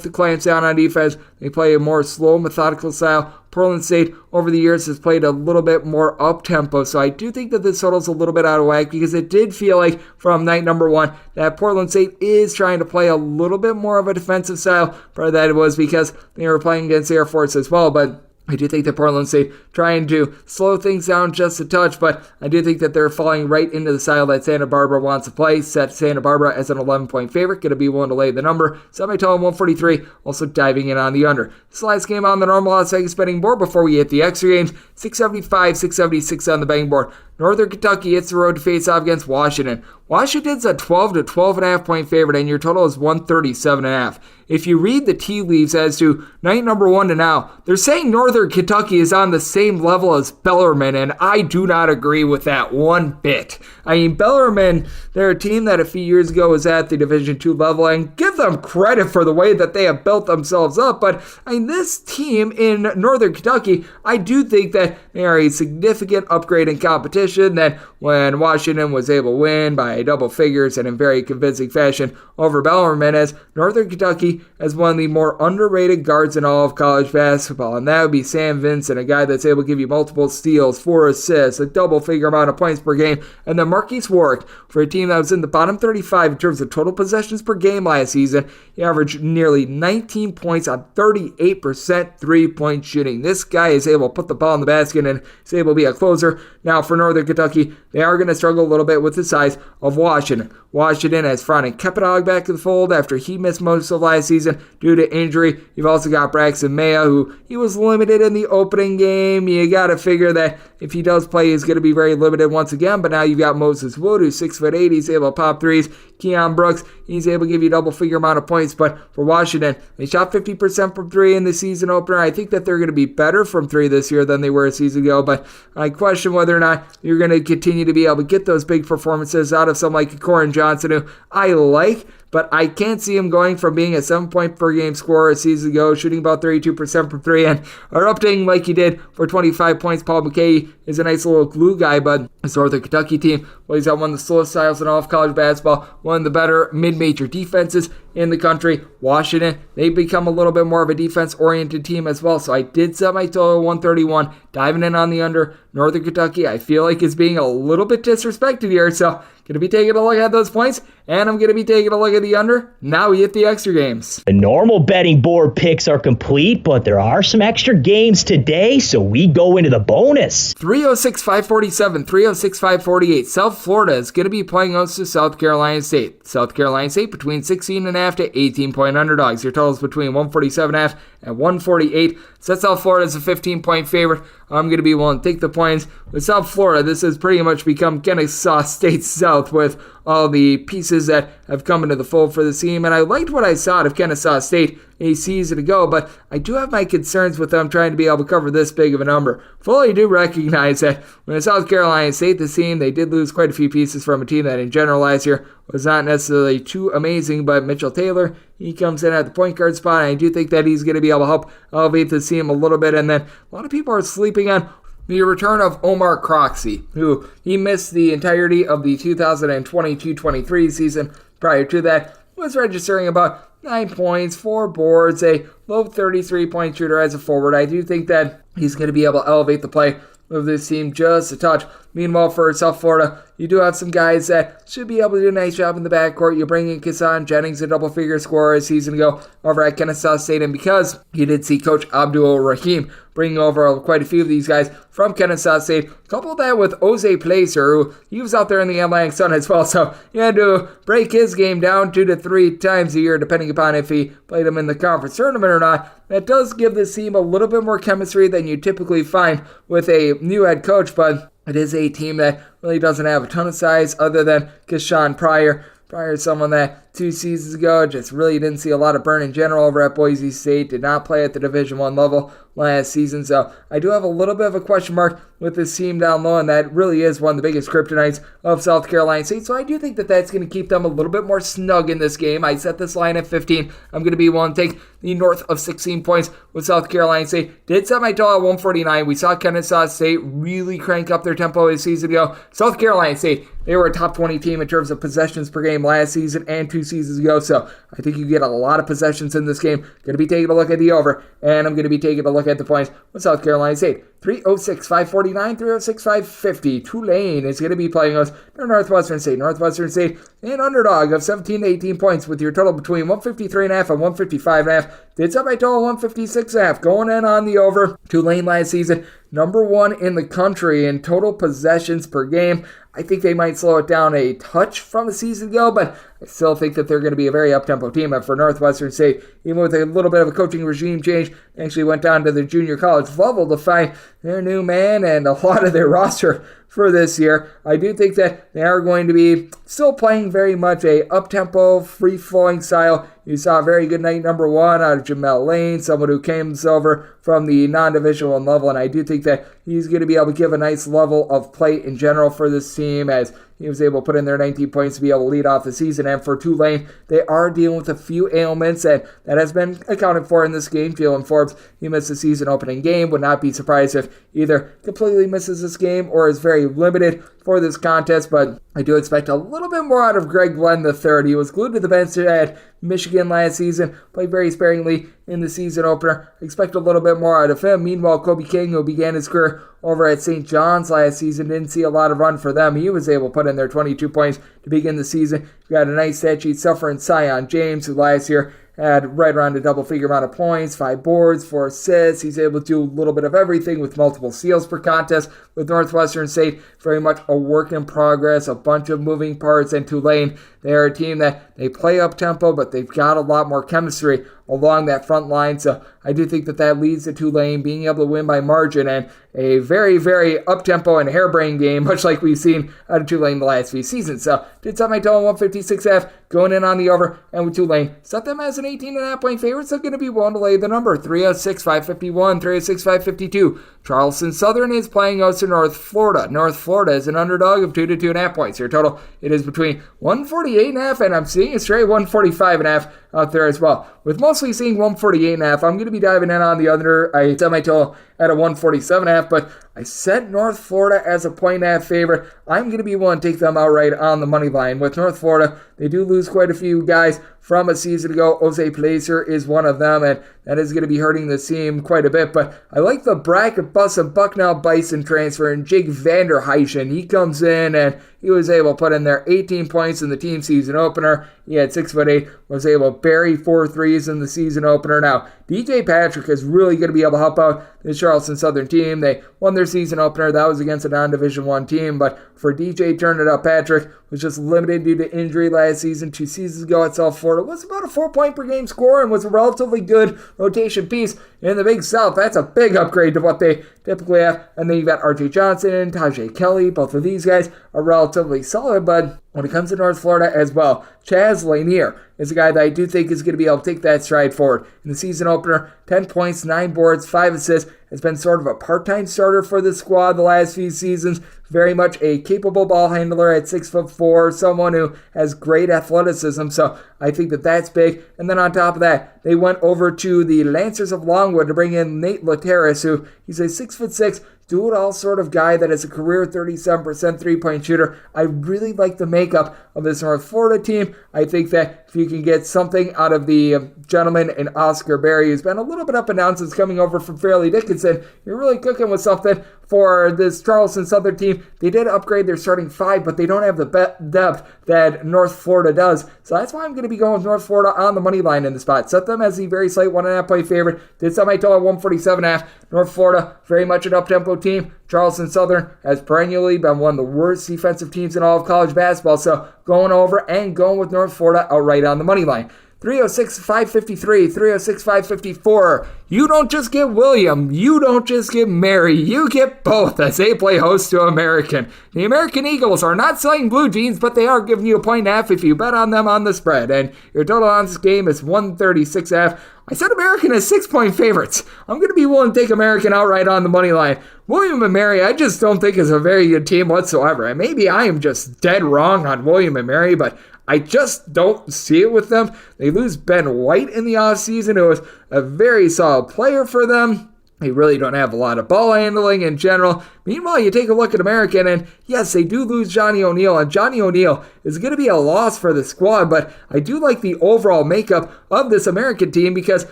the clamps down on defense. They play a more slow, methodical style. Portland State, over the years, has played a little bit more up-tempo, so I do think that this total's a little bit out of whack, because it did feel like from night number 1 that Portland State is trying to play a little bit more of a defensive style. Part of that was because they were playing against Air Force as well, but I do think that Portland State trying to slow things down just a touch, but I do think that they're falling right into the style that Santa Barbara wants to play. Set Santa Barbara as an 11-point favorite. Going to be willing to lay the number. Semi-total 143. Also diving in on the under. This last game on the normal Las Vegas betting board before we hit the extra games. 675, 676 on the betting board. Northern Kentucky hits the road to face off against Washington. Washington's a 12 to 12.5 point favorite, and your total is 137.5. If you read the tea leaves as to night number 1 to now, they're saying Northern Kentucky is on the same level as Bellarmine, and I do not agree with that one bit. I mean, Bellarmine, they're a team that a few years ago was at the Division II level, and give them credit for the way that they have built themselves up, but I mean, this team in Northern Kentucky, I do think that they are a significant upgrade in competition than when Washington was able to win by double figures and in very convincing fashion over Bellarmine, as Northern Kentucky as one of the more underrated guards in all of college basketball, and that would be Sam Vincent, a guy that's able to give you multiple steals, 4 assists, a double-figure amount of points per game, and then Marquise Warwick, for a team that was in the bottom 35 in terms of total possessions per game last season, he averaged nearly 19 points on 38% three-point shooting. This guy is able to put the ball in the basket and is able to be a closer. Now, for Northern Kentucky, they are going to struggle a little bit with the size of Washington. Washington has Franny Kepedog back in the fold after he missed most of last season due to injury. You've also got Braxton Maya, who he was limited in the opening game. You got to figure that if he does play, he's going to be very limited once again. But now you've got Moses Wood, who's 6'8". He's able to pop threes. Keon Brooks, he's able to give you a double-figure amount of points. But for Washington, they shot 50% from 3 in the season opener. I think that they're going to be better from 3 this year than they were a season ago. But I question whether or not you're going to continue to be able to get those big performances out of someone like Corin Johnson, who I like, but I can't see him going from being a 7-point-per-game scorer a season ago, shooting about 32% from 3, and erupting like he did for 25 points. Paul McKay is a nice little glue guy, but this Northern Kentucky team, well, he's got one of the slowest styles in all of college basketball, one of the better mid-major defenses in the country. Washington, they become a little bit more of a defense-oriented team as well, so I did set my total 131, diving in on the under. Northern Kentucky, I feel like is being a little bit disrespected here, so going to be taking a look at those points, and I'm going to be taking a look at the under. Now we hit the extra games. The normal betting board picks are complete, but there are some extra games today, so we go into the bonus. 306-547, 306-548. South Florida is going to be playing host to South Carolina State. South Carolina State between 16.5 to 18-point underdogs. Your totals between 147.5 and 148. Set South Florida as a 15-point favorite. I'm going to be willing to take the points. With South Florida, this has pretty much become Kennesaw State South with all the pieces that have come into the fold for the team, and I liked what I saw out of Kennesaw State a season ago, but I do have my concerns with them trying to be able to cover this big of a number. Fully do recognize that when South Carolina State, the team, they did lose quite a few pieces from a team that in general last year was not necessarily too amazing, but Mitchell Taylor, he comes in at the point guard spot, and I do think that he's going to be able to help elevate the team a little bit, and then a lot of people are sleeping on the return of Omar Croxy, who he missed the entirety of the 2022-23 season. Prior to that, was registering about 9 points, 4 boards, a low 33-point shooter as a forward. I do think that he's going to be able to elevate the play of this team just a touch. Meanwhile, for South Florida, you do have some guys that should be able to do a nice job in the backcourt. You bring in Kasan Jennings, a double-figure scorer a season ago over at Kennesaw State, and because you did see Coach Abdul Rahim bringing over quite a few of these guys from Kennesaw State, couple that with Jose Placer, who he was out there in the Atlantic Sun as well, so you had to break his game down 2 to 3 times a year, depending upon if he played him in the conference tournament or not. That does give this team a little bit more chemistry than you typically find with a new head coach, but it is a team that really doesn't have a ton of size other than Keshawn Pryor. Pryor is someone that 2 seasons ago just really didn't see a lot of burn in general over at Boise State, did not play at the Division I level last season, so I do have a little bit of a question mark with this team down low, and that really is one of the biggest kryptonites of South Carolina State, so I do think that that's going to keep them a little bit more snug in this game. I set this line at 15. I'm going to be willing to take the north of 16 points with South Carolina State. Did set my total at 149. We saw Kennesaw State really crank up their tempo a season ago. South Carolina State, they were a top 20 team in terms of possessions per game last season and 2 seasons ago, so I think you get a lot of possessions in this game. Going to be taking a look at the over, and I'm going to be taking a look at the points with South Carolina State. 306, 549, 306, 550. Tulane is going to be playing us. They're Northwestern St. Northwestern St, an underdog of 17 to 18 points with your total between 153.5 and 155.5. Did set my total 156.5. Going in on the over. Tulane last season, number 1 in the country in total possessions per game. I think they might slow it down a touch from a season ago, but I still think that they're going to be a very up-tempo team. And for Northwestern State, even with a little bit of a coaching regime change, they actually went down to the junior college level to find their new man and a lot of their roster for this year. I do think that they are going to be still playing very much a up-tempo, free-flowing style. You saw a very good night number 1 out of Jamel Lane, someone who came over from the non-Division I level, and I do think that he's going to be able to give a nice level of play in general for this team as he was able to put in their 19 points to be able to lead off the season. And for Tulane, they are dealing with a few ailments, and that has been accounted for in this game. Jalen Forbes, he missed the season opening game. Would not be surprised if either completely misses this game or is very limited for this contest, but I do expect a little bit more out of Greg Glenn III. He was glued to the bench at Michigan last season, played very sparingly in the season opener. Expect a little bit more out of him. Meanwhile, Kobe King, who began his career over at St. John's last season, didn't see a lot of run for them. He was able to put in their 22 points to begin the season. You got a nice stat sheet suffering Sion James, who last year had right around a double-figure amount of points, 5 boards, 4 assists. He's able to do a little bit of everything with multiple steals per contest. With Northwestern State, very much a work in progress, a bunch of moving parts. And Tulane, they are a team that they play up-tempo, but they've got a lot more chemistry along that front line. So I do think that leads to Tulane being able to win by margin and a very, very up-tempo and harebrained game, much like we've seen out of Tulane the last few seasons. So did set my total 156.5, going in on the over, and with Tulane, set them as an 18.5 point favorite, so going to be willing to lay the number. 306, 551, 306, 552. Charleston Southern is playing us in North Florida. North Florida is an underdog of 2 to 2.5 points. Your total, it is between 148.5 and I'm seeing a straight 145.5 out there as well. With mostly seeing 148.5, I'm going to be diving in on the under. I set my total at a 147.5, but I set North Florida as a 1.5 favorite. I'm going to be willing to take them outright on the money line. With North Florida, they do lose quite a few guys from a season ago. Jose Placer is one of them, and that is going to be hurting the team quite a bit. But I like the bracket bus of Bucknell Bison transfer and Jake Vanderheischen. He comes in and he was able to put in there 18 points in the team season opener. He had 6'8", was able to bury 4 threes in the season opener. Now, DJ Patrick is really going to be able to help out the Charleston Southern team. They won their season opener. That was against a non-Division I team, but for DJ Turn It Up, Patrick was just limited due to injury last season. 2 seasons ago at South Florida was about a 4-point per game scorer and was a relatively good rotation piece in the Big South. That's a big upgrade to what they typically have. And then you've got RJ Johnson, Tajay Kelly. Both of these guys are relatively solid, but when it comes to North Florida as well, Chaz Lanier is a guy that I do think is going to be able to take that stride forward. In the season opener, 10 points, 9 boards, 5 assists, has been sort of a part-time starter for the squad the last few seasons. Very much a capable ball handler at 6'4", someone who has great athleticism, so I think that that's big. And then on top of that, they went over to the Lancers of Longwood to bring in Nate Lateris, who he's a 6'6", do-it-all sort of guy that is a career 37% three-point shooter. I really like the makeup of this North Florida team. I think that if you can get something out of the gentleman in Oscar Berry, who's been a little bit up and down since coming over from Fairleigh Dickinson, you're really cooking with something for this Charleston Southern team. They did upgrade their starting 5, but they don't have the depth that North Florida does. So that's why I'm going to be going with North Florida on the money line in the spot. Set them as the very slight 1.5 point favorite. Did set my total at 147.5. North Florida, very much an up-tempo team. Charleston Southern has perennially been one of the worst defensive teams in all of college basketball. So going over and going with North Florida outright on the money line. 306-553, 306-554. You don't just get William, you don't just get Mary, you get both as they play host to American. The American Eagles are not selling blue jeans, but they are giving you a 1.5 if you bet on them on the spread. And your total on this game is 136.5. I said American is 6-point favorites. I'm going to be willing to take American outright on the money line. William and Mary, I just don't think is a very good team whatsoever. And maybe I am just dead wrong on William and Mary, but I just don't see it with them. They lose Ben White in the offseason, who was a very solid player for them. They really don't have a lot of ball handling in general. Meanwhile, you take a look at American, and yes, they do lose Johnny O'Neal, and Johnny O'Neal is going to be a loss for the squad, but I do like the overall makeup of this American team because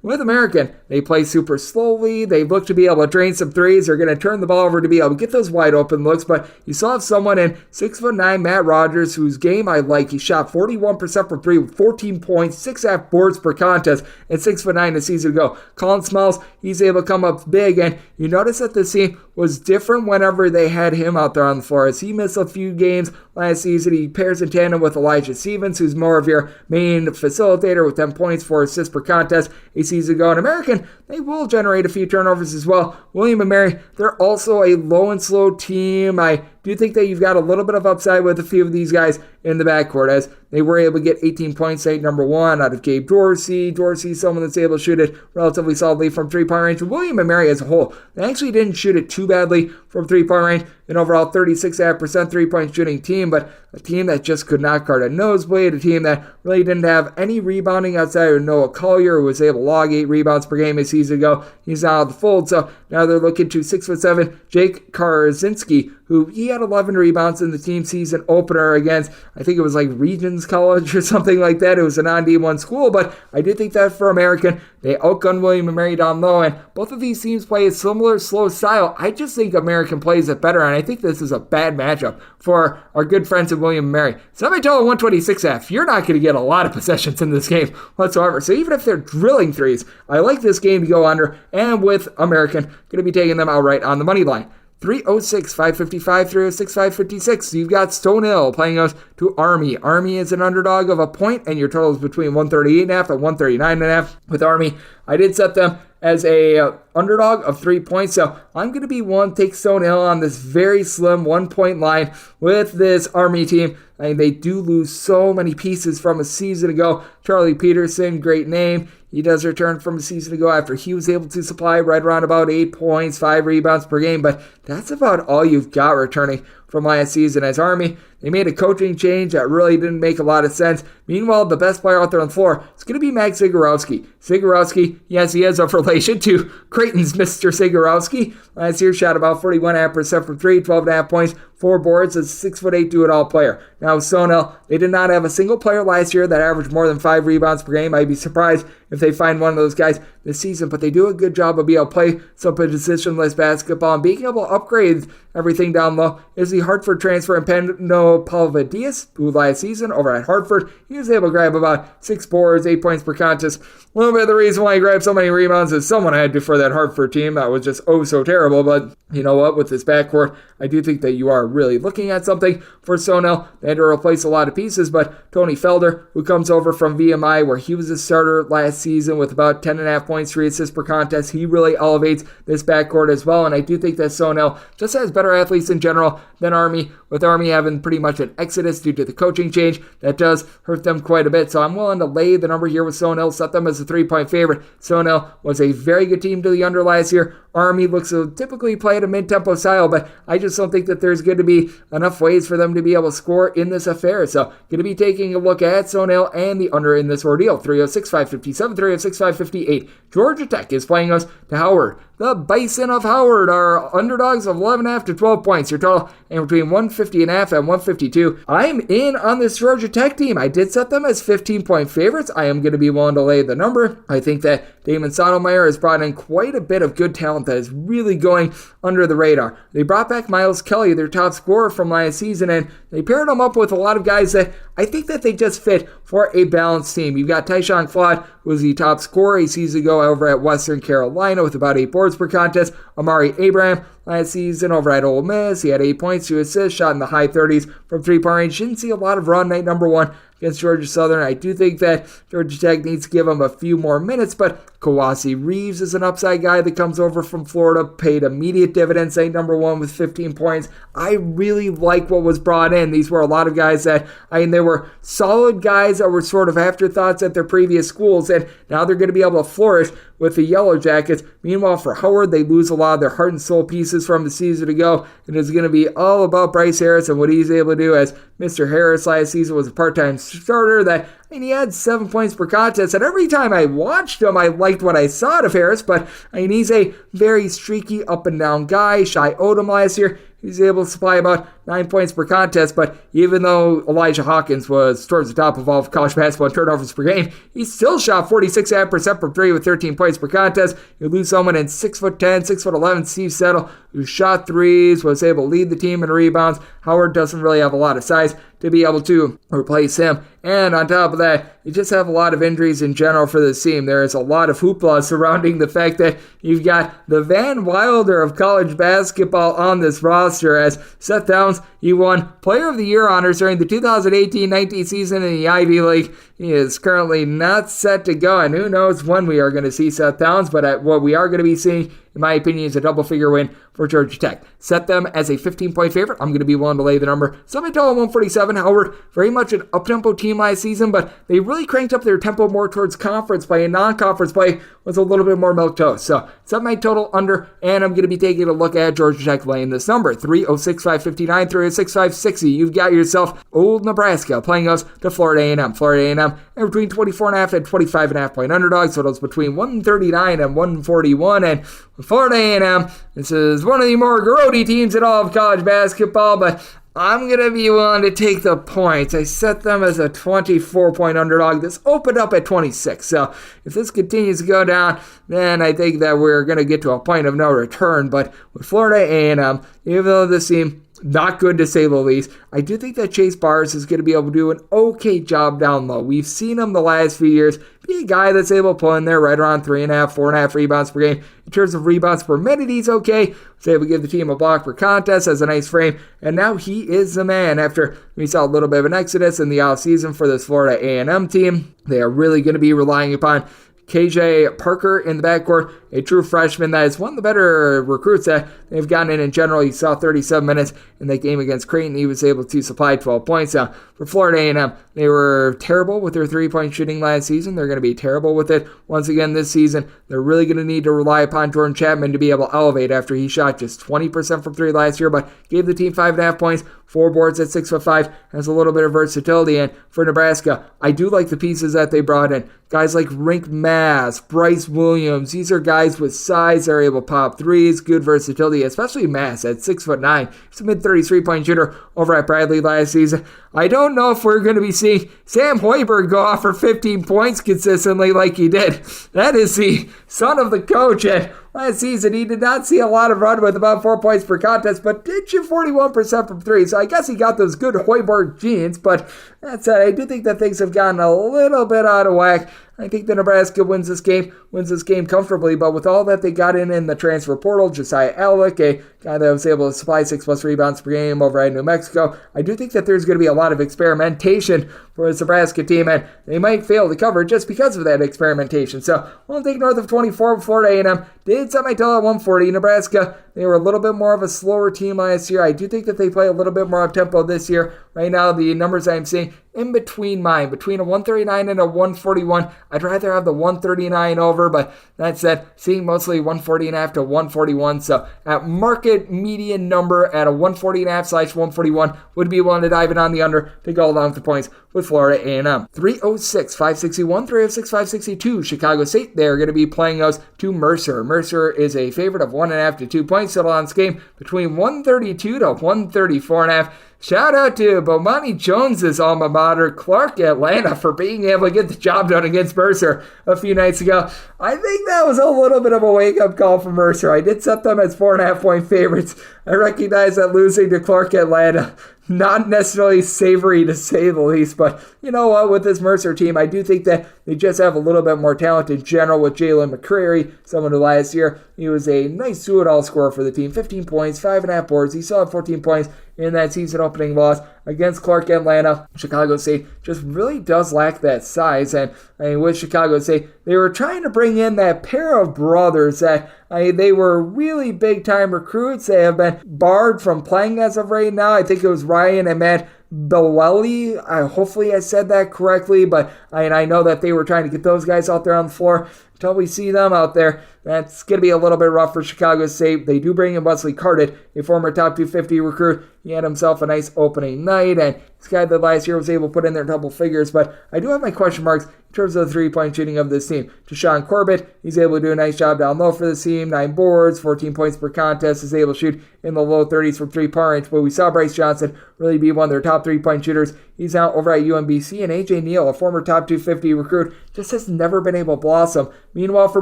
with American, they play super slowly. They look to be able to drain some threes. They're going to turn the ball over to be able to get those wide open looks, but you still have someone in 6'9" Matt Rogers, whose game I like. He shot 41% from 3 with 14 points, 6.5 boards per contest, and 6'9" a season ago. Colin Smells, he's able to come up big, and you notice that the team was different whenever they had him out there on the floor, as he missed a few games last season. He pairs in tandem with Elijah Stevens, who's more of your main facilitator with 10 points, 4 assists per contest a season ago. And American, they will generate a few turnovers as well. William and Mary, they're also a low and slow team. I do think that you've got a little bit of upside with a few of these guys in the backcourt, as they were able to get 18 points at number 1 out of Gabe Dorsey. Dorsey, someone that's able to shoot it relatively solidly from three-point range. William and Mary as a whole, they actually didn't shoot it too badly from three-point range. An overall 36.5% three-point shooting team, but a team that just could not guard a nosebleed, a team that really didn't have any rebounding outside of Noah Collier, who was able to log 8 rebounds per game a season ago. He's out of the fold, so now they're looking to 6'7" Jake Karzinski, who he had 11 rebounds in the team season opener against, I think it was like Regents College or something like that. It was a non-D1 school, but I do think that for American, they outgunned William and Mary down low, and both of these teams play a similar slow style. I just think American plays it better, and I think this is a bad matchup for our good friends at William and Mary. Somebody tell 126F, you're not going to get a lot of possessions in this game whatsoever. So even if they're drilling threes, I like this game to go under, and with American, going to be taking them outright on the money line. 306-555, 306-556. You've got Stonehill playing us to Army. Army is an underdog of a point, and your total is between 138.5 and 139.5. With Army, I did set them as a underdog of 3 points, so I'm going to be one take Stonehill on this very slim 1 point line with this Army team. I mean, they do lose so many pieces from a season ago. Charlie Peterson, great name. He does return from a season ago after he was able to supply right around about 8 points, 5 rebounds per game, but that's about all you've got returning from last season as Army. They made a coaching change that really didn't make a lot of sense. Meanwhile, the best player out there on the floor is going to be Max Zagorowski. Zagorowski, yes, he has a relation to Creighton's Mr. Zagorowski. Last year, shot about 41.5% from 3, 12.5 points, 4 boards, a 6'8" do-it-all player. Now, with Stonehill, they did not have a single player last year that averaged more than 5 rebounds per game. I'd be surprised if they find one of those guys this season, but they do a good job of being able to play some positionless basketball and being able to upgrade everything down low. Is the Hartford transfer and Pendo Palvadias, who last season over at Hartford, he was able to grab about 6 boards, 8 points per contest. A little bit of the reason why he grabbed so many rebounds is someone had to for that Hartford team that was just so terrible, but you know what, with this backcourt, I do think that you are really looking at something for Stonehill. They had to replace a lot of pieces, but Tony Felder, who comes over from VMI, where he was a starter last season with about 10.5 points, 3 assists per contest, he really elevates this backcourt as well, and I do think that Stonehill just has better athletes in general than than Army, with Army having pretty much an exodus due to the coaching change. That does hurt them quite a bit, so I'm willing to lay the number here with Stonehill, set them as a 3-point favorite. Stonehill was a very good team to the under last year. Army looks to typically play at a mid-tempo style, but I just don't think that there's going to be enough ways for them to be able to score in this affair. So going to be taking a look at Stonehill and the under in this ordeal. 306-557, 306-558. Georgia Tech is playing us to Howard. The Bison of Howard are underdogs of 11.5 to 12 points. Your total and between 150.5 and 152. I'm in on this Georgia Tech team. I did set them as 15-point favorites. I am going to be willing to lay the number. I think that Damon Sotomayor has brought in quite a bit of good talent that is really going under the radar. They brought back Miles Kelly, their top scorer from last season, and they paired him up with a lot of guys that I think that they just fit for a balanced team. You've got Tyshawn Claude, who was the top scorer a season ago over at Western Carolina with about 8 boards per contest. Amari Abraham last season over at Ole Miss, he had 8 points, 2 assists, shot in the high 30s from 3-point range. Didn't see a lot of run night number 1 against Georgia Southern. I do think that Georgia Tech needs to give him a few more minutes, but Kawasi Reeves is an upside guy that comes over from Florida, paid immediate dividends, night number 1 with 15 points. I really like what was brought in. These were a lot of guys that, they were solid guys that were sort of afterthoughts at their previous schools, and now they're going to be able to flourish with the Yellow Jackets. Meanwhile, for Howard, they lose a lot of their heart and soul pieces from the season ago, and it's going to be all about Bryce Harris and what he's able to do, as Mr. Harris last season was a part-time starter that, he had 7 points per contest, and every time I watched him, I liked what I saw of Harris, but he's a very streaky up-and-down guy. Shai Odom last year, he was able to supply about 9 points per contest, but even though Elijah Hawkins was towards the top of all of college basketball in turnovers per game, he still shot 46.5% from 3 with 13 points per contest. You lose someone in 6'10", 6'11", Steve Settle, who shot threes, was able to lead the team in rebounds. Howard doesn't really have a lot of size to be able to replace him. And on top of that, you just have a lot of injuries in general for this team. There is a lot of hoopla surrounding the fact that you've got the Van Wilder of college basketball on this roster, as Seth Downs, he won Player of the Year honors during the 2018-19 season in the Ivy League. He is currently not set to go, and who knows when we are going to see Seth Downs, but what we are going to be seeing, in my opinion, is a double-figure win for Georgia Tech. Set them as a 15-point favorite. I'm going to be willing to lay the number. Semi-total 147. Howard, very much an up-tempo team last season, but they really cranked up their tempo more towards conference play, and non-conference play was a little bit more milquetoast. So, set my total under, and I'm going to be taking a look at Georgia Tech laying this number. 306-559, 306-560. You've got yourself Old Nebraska playing us to Florida A&M. Florida A&M and between 24.5 and 25.5 point underdogs, so it's between 139 and 141, and Florida A&M, this is one of the more grody teams in all of college basketball, but I'm going to be willing to take the points. I set them as a 24-point underdog. This opened up at 26, so if this continues to go down, then I think that we're going to get to a point of no return. But with Florida A&M, even though this team not good to say the least, I do think that Chase Bars is going to be able to do an okay job down low. We've seen him the last few years be a guy that's able to pull in there right around 3.5, 4.5 rebounds per game. In terms of rebounds per minute, he's okay. He's able to give the team a block per contest, has a nice frame, and now he is the man. After we saw a little bit of an exodus in the offseason for this Florida A&M team, they are really going to be relying upon KJ Parker in the backcourt, a true freshman that is one of the better recruits that they've gotten in general. He saw 37 minutes in that game against Creighton. He was able to supply 12 points. Now, for Florida A&M, they were terrible with their three-point shooting last season. They're going to be terrible with it once again this season. They're really going to need to rely upon Jordan Chapman to be able to elevate after he shot just 20% from three last year, but gave the team 5.5 points, 4 boards at 6'5", has a little bit of versatility. And for Nebraska, I do like the pieces that they brought in. Guys like Rink Mass, Bryce Williams, these are guys with size that are able to pop threes, good versatility, especially Mass at 6'9". He's a mid-30s three-point shooter over at Bradley last season. I don't know if we're going to be seeing Sam Hoiberg go off for 15 points consistently like he did. That is the son of the coach. And last season, he did not see a lot of run with about 4 points per contest, but did shoot 41% from three. So I guess he got those good Hoiberg genes, but that said, I do think that things have gotten a little bit out of whack. I think that Nebraska wins this game comfortably, but with all that they got in the transfer portal, Josiah Allick, a guy that was able to supply 6+ rebounds per game over at New Mexico, I do think that there's going to be a lot of experimentation for this Nebraska team, and they might fail to cover just because of that experimentation. So we'll take north of 24 with Florida A&M. Did semi-total at 140. Nebraska they were a little bit more of a slower team last year. I do think that they play a little bit more up-tempo this year. Right now, the numbers I'm seeing in between a 139 and a 141. I'd rather have the 139 over, but that said, seeing mostly 140.5 to 141. So at market median number at a 140.5/141, would be willing to dive in on the under to go along with the points with Florida A&M. 306-561, 306-562. Chicago State, they're going to be playing those to Mercer. Mercer is a favorite of 1.5 to 2 points. Settle on this game between 132 to 134.5. Shout out to Bomani Jones's alma mater, Clark Atlanta, for being able to get the job done against Mercer a few nights ago. I think that was a little bit of a wake-up call for Mercer. I did set them as 4.5-point favorites. I recognize that losing to Clark Atlanta, not necessarily savory to say the least, but you know what, with this Mercer team, I do think that they just have a little bit more talent in general with Jalen McCrary, someone who last year, he was a nice do-it-all scorer for the team, 15 points, 5.5 boards, he still had 14 points in that season opening loss against Clark Atlanta. Chicago State just really does lack that size, and with Chicago State, they were trying to bring in that pair of brothers that they were really big-time recruits. They have been barred from playing as of right now. I think it was Ryan and Matt Belwelli. Hopefully I said that correctly, but I know that they were trying to get those guys out there on the floor. Until we see them out there, that's going to be a little bit rough for Chicago State. They do bring in Wesley Carded, a former top 250 recruit. He had himself a nice opening night, and this guy that last year was able to put in their double figures, but I do have my question marks in terms of the three-point shooting of this team. Deshaun Corbett, he's able to do a nice job down low for this team, 9 boards, 14 points per contest, is able to shoot in the low 30s from three-point range, but we saw Bryce Johnson really be one of their top three-point shooters. He's out over at UMBC, and A.J. Neal, a former top 250 recruit, just has never been able to blossom. Meanwhile, for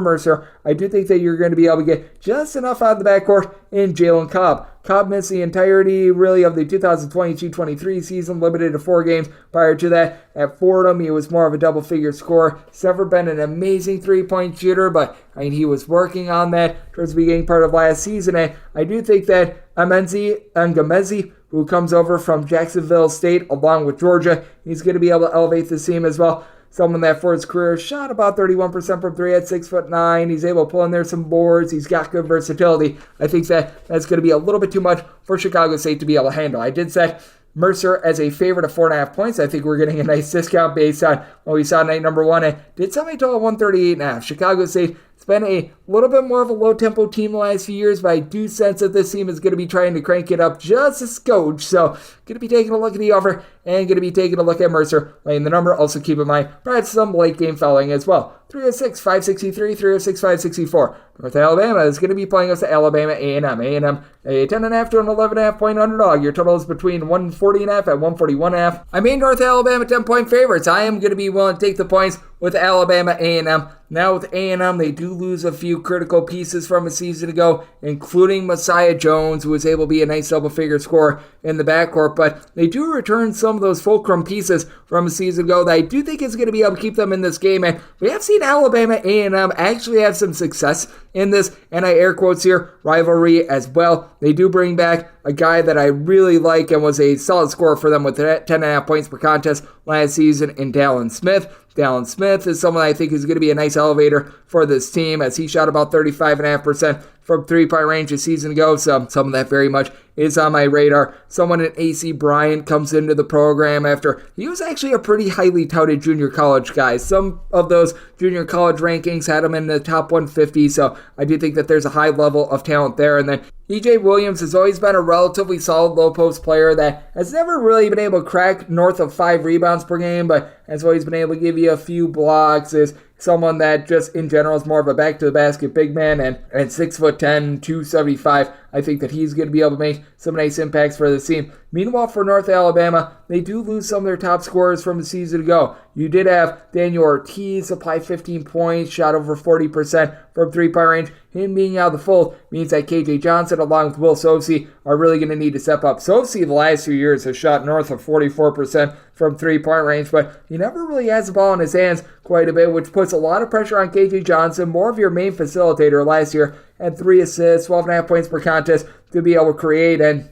Mercer, I do think that you're going to be able to get just enough out of the backcourt in Jalen Cobb. Cobb missed the entirety, really, of the 2022-23 season, limited to 4 games. Prior to that, at Fordham, he was more of a double-figure scorer. He's never been an amazing three-point shooter, but he was working on that towards the beginning part of last season. And I do think that Ngamezi, who comes over from Jacksonville State along with Georgia, he's going to be able to elevate this team as well. Someone that for his career shot about 31% from 3 at 6'9". He's able to pull in there some boards. He's got good versatility. I think that's going to be a little bit too much for Chicago State to be able to handle. I did set Mercer as a favorite of 4.5 points. I think we're getting a nice discount based on what we saw night number 1. And did somebody total 138.5. Chicago State, it's been a little bit more of a low-tempo team the last few years, but I do sense that this team is going to be trying to crank it up just a skoch. So, going to be taking a look at the over and going to be taking a look at Mercer laying the number. Also, keep in mind, perhaps some late-game fouling as well. 306-563, 306-564. North Alabama is going to be playing us to Alabama A&M. A&M, a 10.5 to an 11.5 point underdog. Your total is between 140.5 at 141.5. I mean North Alabama 10-point favorites. I am going to be willing to take the points with Alabama A&M. Now with A&M, they do lose a few critical pieces from a season ago, including Messiah Jones, who was able to be a nice double-figure scorer in the backcourt, but they do return some of those fulcrum pieces from a season ago that I do think is going to be able to keep them in this game, and we have seen Alabama A&M actually have some success in this, and I air quotes here, rivalry as well. They do bring back a guy that I really like and was a solid scorer for them with 10.5 points per contest last season in Dallin Smith. Dallin Smith is someone I think is going to be a nice elevator for this team as he shot about 35.5% from three-point range a season ago, so some of that very much is on my radar. Someone in AC Bryant comes into the program after he was actually a pretty highly touted junior college guy. Some of those junior college rankings had him in the top 150, so I do think that there's a high level of talent there. And then EJ Williams has always been a relatively solid low-post player that has never really been able to crack north of 5 rebounds per game, but has always been able to give you a few blocks, is someone that just in general is more of a back-to-the-basket big man, and 6'10", 275. I think that he's going to be able to make some nice impacts for the team. Meanwhile, for North Alabama, they do lose some of their top scorers from a season ago. You did have Daniel Ortiz supply 15 points, shot over 40% from three-point range. Him being out of the fold means that KJ Johnson along with Will Sovcy are really going to need to step up. Sovcy the last few years has shot north of 44% from three-point range, but he never really has the ball in his hands quite a bit, which puts a lot of pressure on KJ Johnson, more of your main facilitator last year, had 3 assists, 12.5 points per contest to be able to create. And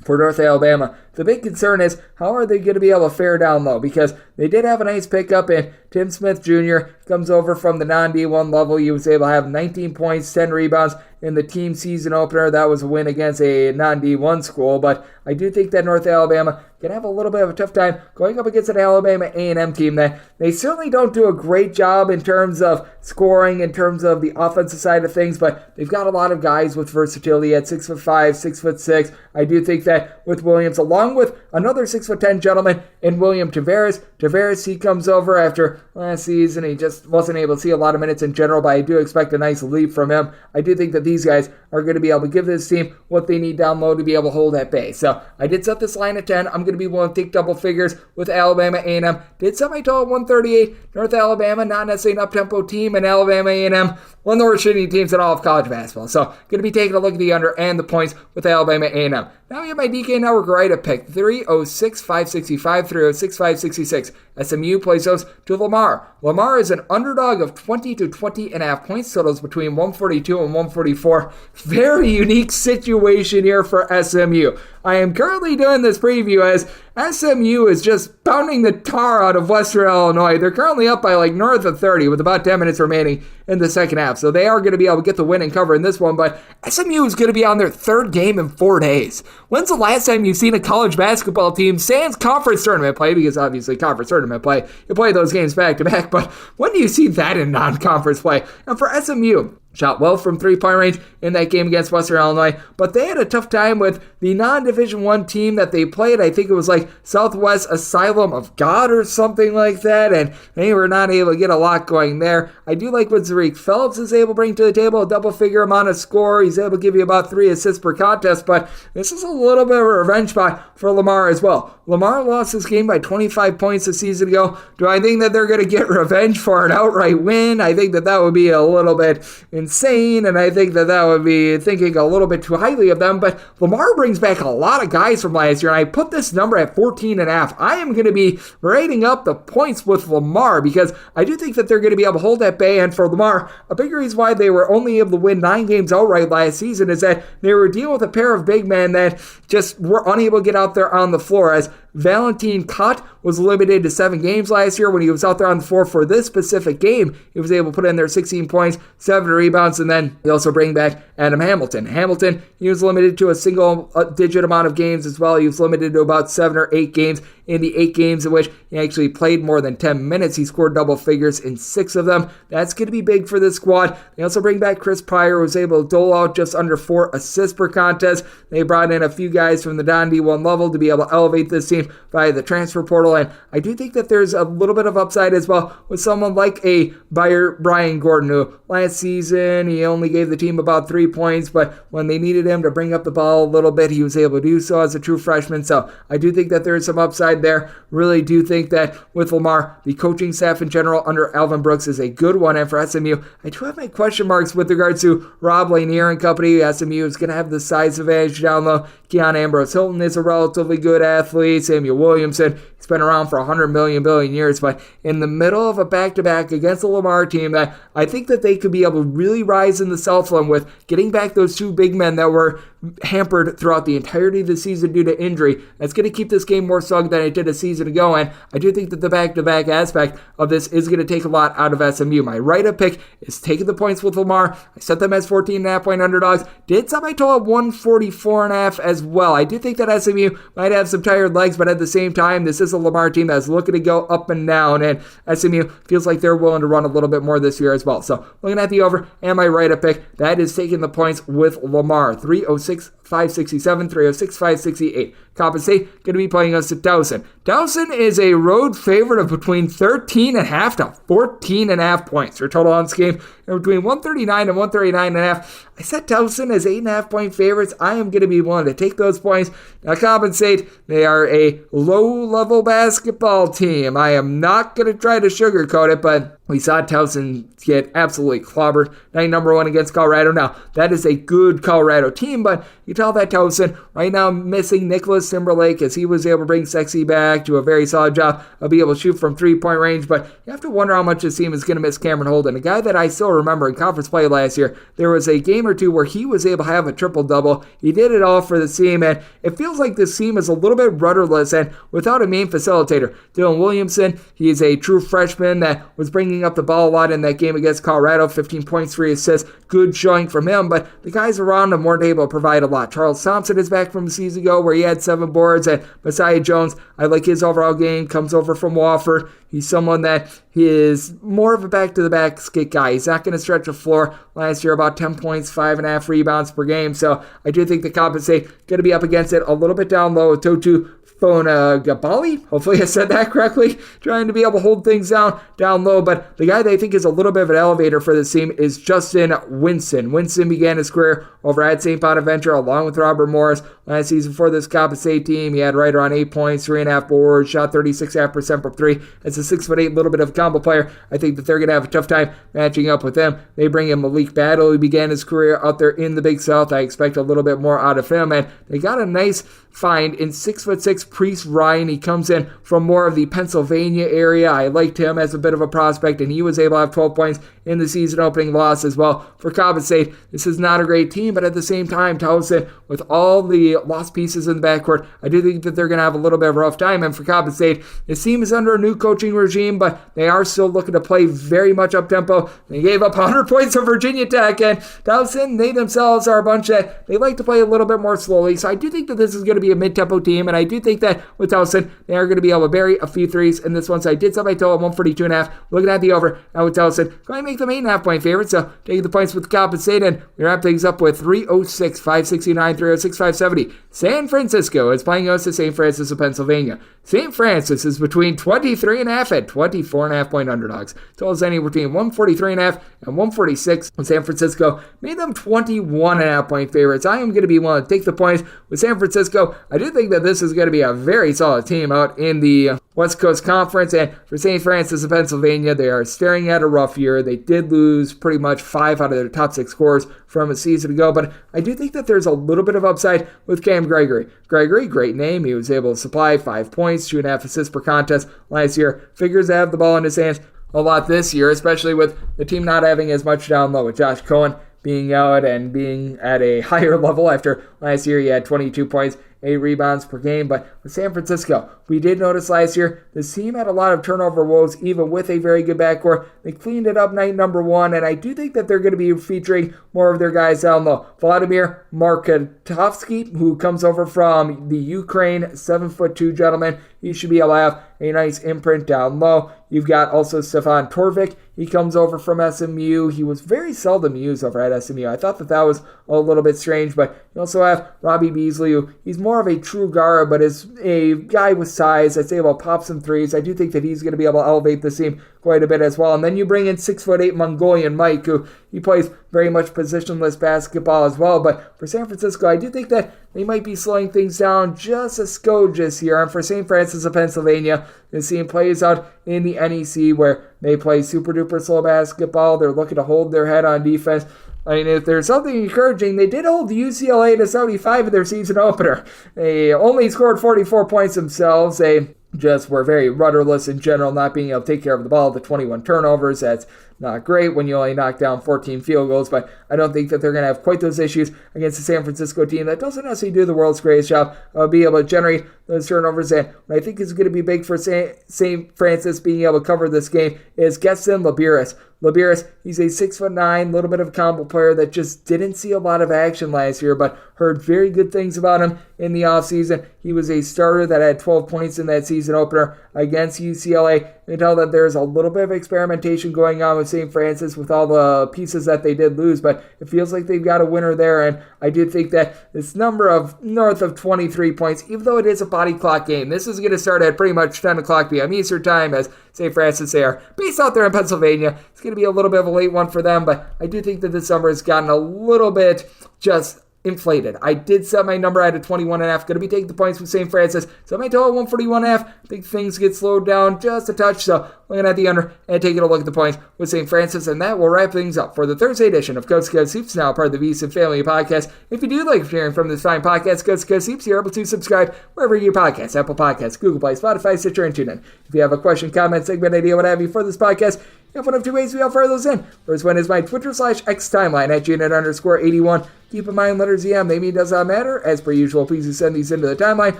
for North Alabama, the big concern is how are they going to be able to fare down low, because they did have a nice pickup in Tim Smith Jr. comes over from the non-D1 level. He was able to have 19 points, 10 rebounds in the team season opener. That was a win against a non-D1 school, but I do think that North Alabama going to have a little bit of a tough time going up against an Alabama A&M team that they certainly don't do a great job in terms of scoring, in terms of the offensive side of things, but they've got a lot of guys with versatility at 6'5", 6'6". I do think that with Williams, along with another 6'10" gentleman in William Tavares, he comes over after last season. He just wasn't able to see a lot of minutes in general, but I do expect a nice leap from him. I do think that these guys are going to be able to give this team what they need down low to be able to hold at bay. So I did set this line at 10. I'm going to be willing to take double figures with Alabama A&M. Did set my total at 138. North Alabama, not necessarily an up-tempo team, and Alabama A&M, one of the worst shooting teams in all of college basketball. So going to be taking a look at the under and the points with Alabama A&M. Now we have my DK Network right at pick 306-565, 306-566. SMU plays those to Lamar. Lamar is an underdog of 20 to 20.5 points. Totals between 142 and 144. Very unique situation here for SMU. I am currently doing this preview as SMU is just pounding the tar out of Western Illinois. They're currently up by like north of 30 with about 10 minutes remaining in the second half. So they are going to be able to get the win and cover in this one, but SMU is going to be on their third game in 4 days. When's the last time you've seen a college basketball team sans conference tournament play? Because obviously conference tournament play, you play those games back to back, but when do you see that in non-conference play? And for SMU, shot well from three-point range in that game against Western Illinois, but they had a tough time with the non-Division I team that they played. I think it was like Southwest Asylum of God or something like that, and they were not able to get a lot going there. I do like what Zariq Phillips is able to bring to the table, a double-figure amount of score. He's able to give you about 3 assists per contest, but this is a little bit of a revenge spot for Lamar as well. Lamar lost this game by 25 points a season ago. Do I think that they're going to get revenge for an outright win? I think that would be a little bit insane, and I think that would be thinking a little bit too highly of them, but Lamar brings back a lot of guys from last year, and I put this number at 14.5. I am going to be rating up the points with Lamar because I do think that they're going to be able to hold that bay, and for Lamar, a big reason why they were only able to win 9 games outright last season is that they were dealing with a pair of big men that just were unable to get out there on the floor, as Valentin Kott was limited to 7 games last year. When he was out there on the floor for this specific game, he was able to put in there 16 points, 7 rebounds, and then he also bring back Adam Hamilton. Hamilton, he was limited to a single-digit amount of games as well. He was limited to about 7 or 8 games. In the 8 games in which he actually played more than 10 minutes, he scored double figures in 6 of them. That's going to be big for this squad. They also bring back Chris Pryor, who was able to dole out just under 4 assists per contest. They brought in a few guys from the non-D1 level to be able to elevate this team via the transfer portal, and I do think that there's a little bit of upside as well with someone like a Brian Gordon, who last season he only gave the team about 3 points, but when they needed him to bring up the ball a little bit, he was able to do so as a true freshman. So I do think that there's some upside there. Really do think that with Lamar, the coaching staff in general under Alvin Brooks is a good one, and for SMU, I do have my question marks with regards to Rob Lanier and company. SMU is going to have the size advantage down low. Keon Ambrose Hilton is a relatively good athlete. Samuel Williamson, he's been around for 100 billion years, but in the middle of a back-to-back against a Lamar team that I think that they could be able to really rise in the Southland with getting back those 2 big men that were hampered throughout the entirety of the season due to injury. That's going to keep this game more snug than it did a season ago, and I do think that the back-to-back aspect of this is going to take a lot out of SMU. My write-up pick is taking the points with Lamar. I set them as 14.5 point underdogs. Did set my total at 144.5 as well. I do think that SMU might have some tired legs, but at the same time, this is a Lamar team that's looking to go up and down, and SMU feels like they're willing to run a little bit more this year as well. So looking at the over and my write-up pick, that is taking the points with Lamar. 306-567, 306-568. Coppin St going to be playing us at Towson. Towson is a road favorite of between 13.5 to 14.5 points. Your total on this game are between 139 and 139.5. I set Towson as 8.5 point favorites. I am going to be willing to take those points. Now, Coppin St, they are a low-level basketball team. I am not going to try to sugarcoat it, but we saw Towson get absolutely clobbered, 9-1 against Colorado. Now, that is a good Colorado team, but you You tell that Towson right now missing Nicholas Timberlake as he was able to bring Sexy back to a very solid job of being able to shoot from three-point range, but you have to wonder how much this team is going to miss Cameron Holden, a guy that I still remember in conference play last year. There was a game or two where he was able to have a triple-double. He did it all for the team, and it feels like this team is a little bit rudderless and without a main facilitator. Dylan Williamson, he is a true freshman that was bringing up the ball a lot in that game against Colorado, 15 points, 3 assists, good showing from him, but the guys around him weren't able to provide a lot. Charles Thompson is back from a season ago where he had 7 boards, and Messiah Jones, I like his overall game, comes over from Wofford. He's someone that he is more of a back-to-the-basket guy. He's not going to stretch the floor. Last year, about 10 points, 5.5 rebounds per game. So I do think the Coppin St going to be up against it a little bit down low with Totu Fonagabali. Hopefully I said that correctly. Trying to be able to hold things down low. But the guy that I think is a little bit of an elevator for this team is Justin Winston. Winston began his career over at St. Bonaventure along with Robert Morris. Last season for this Coppin St team, he had right around 8 points, 3.5 boards, shot 36.5% from 3. As a 6'8", little bit of a combo player, I think that they're going to have a tough time matching up with him. They bring in Malik Battle. He began his career out there in the Big South. I expect a little bit more out of him. And they got a nice find in 6'6" Priest Ryan. He comes in from more of the Pennsylvania area. I liked him as a bit of a prospect, and he was able to have 12 points in the season opening loss as well for Coppin St. This is not a great team, but at the same time, Towson, with all the lost pieces in the backcourt, I do think that they're going to have a little bit of a rough time. And for Coppin St, this team is under a new coaching regime, but they are still looking to play very much up-tempo. They gave up 100 points to Virginia Tech, and Towson, they themselves are a bunch that they like to play a little bit more slowly. So I do think that this is going to be a mid-tempo team, and I do think that with Towson, they are going to be able to bury a few threes in this one. So I did set my total at 142.5. Looking at the over, now with Towson, going to make them 8.5 point favorites. So taking the points with Coppin St, and we wrap things up with 306, 569, 306, 570. San Francisco is playing us to St. Francis of Pennsylvania. St. Francis is between 23.5 and 24.5 point underdogs. Totals anywhere between 143.5 and 146. And San Francisco made them 21.5 point favorites. I am going to be willing to take the points with San Francisco. I do think that this is going to be a very solid team out in the West Coast Conference, and for St. Francis of Pennsylvania, they are staring at a rough year. They did lose pretty much 5 out of their top 6 scores from a season ago, but I do think that there's a little bit of upside with Cam Gregory. Gregory, great name. He was able to supply 5 points, 2.5 assists per contest last year. Figures to have the ball in his hands a lot this year, especially with the team not having as much down low, with Josh Cohen being out and being at a higher level after last year he had 22 points, 8 rebounds per game. But with San Francisco, we did notice last year this team had a lot of turnover woes, even with a very good backcourt. They cleaned it up night number 1, and I do think that they're going to be featuring more of their guys down low. Vladimir Markatovsky, who comes over from the Ukraine, 7'2" gentleman. He should be able to have a nice imprint down low. You've got also Stefan Torvik. He comes over from SMU. He was very seldom used over at SMU. I thought that was a little bit strange, but you also have Robbie Beasley, who he's more of a true guard, but is a guy with size that's able to pop some threes. I do think that he's going to be able to elevate this team quite a bit as well. And then you bring in 6'8" Mongolian Mike, who he plays very much positionless basketball as well. But for San Francisco, I do think that they might be slowing things down just a skoge this year. And for St. Francis of Pennsylvania, this team plays out in the NEC where they play super duper slow basketball. They're looking to hold their head on defense. I mean, if there's something encouraging, they did hold UCLA to 75 in their season opener. They only scored 44 points themselves. They just were very rudderless in general, not being able to take care of the ball. The 21 turnovers, that's not great when you only knock down 14 field goals, but I don't think that they're going to have quite those issues against the San Francisco team that doesn't necessarily do the world's greatest job of being able to generate those turnovers. And what I think is going to be big for St. Francis being able to cover this game is Geston Labiris. Labiris, he's a 6'9", little bit of a combo player that just didn't see a lot of action last year, but heard very good things about him in the offseason. He was a starter that had 12 points in that season opener against UCLA. You can tell that there's a little bit of experimentation going on with St. Francis with all the pieces that they did lose, but it feels like they've got a winner there, and I do think that this number of north of 23 points, even though it is a body clock game, this is going to start at pretty much 10 o'clock p.m. Eastern time as St. Francis, they are based out there in Pennsylvania. It's going to be a little bit of a late one for them, but I do think that this number has gotten a little bit just inflated. I did set my number at a 21.5. Going to be taking the points with St. Francis. So my total 141.5. I think things get slowed down just a touch. So looking at the under and taking a look at the points with St. Francis. And that will wrap things up for the Thursday edition of Coast to Coast Hoops, now part of the VSiN Family Podcast. If you do like hearing from this fine podcast, Coast to Coast Hoops, you're able to subscribe wherever you podcasts, Apple Podcasts, Google Play, Spotify, Stitcher, and TuneIn. If you have a question, comment, segment idea, what have you for this podcast, you have one of two ways we all fire those in. First one is my Twitter/X timeline at Janet_81. Keep in mind, letters EM, they mean does not matter. As per usual, please do send these into the timeline.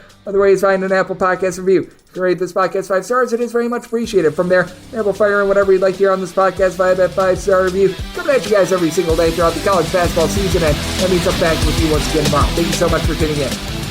Other way is find an Apple Podcast review. If you rate this podcast 5 stars, it is very much appreciated. From there, we'll fire in whatever you'd like to hear on this podcast via that 5-star review. Coming at you guys every single day throughout the college basketball season, and that means I'm back with you once again tomorrow. Thank you so much for tuning in.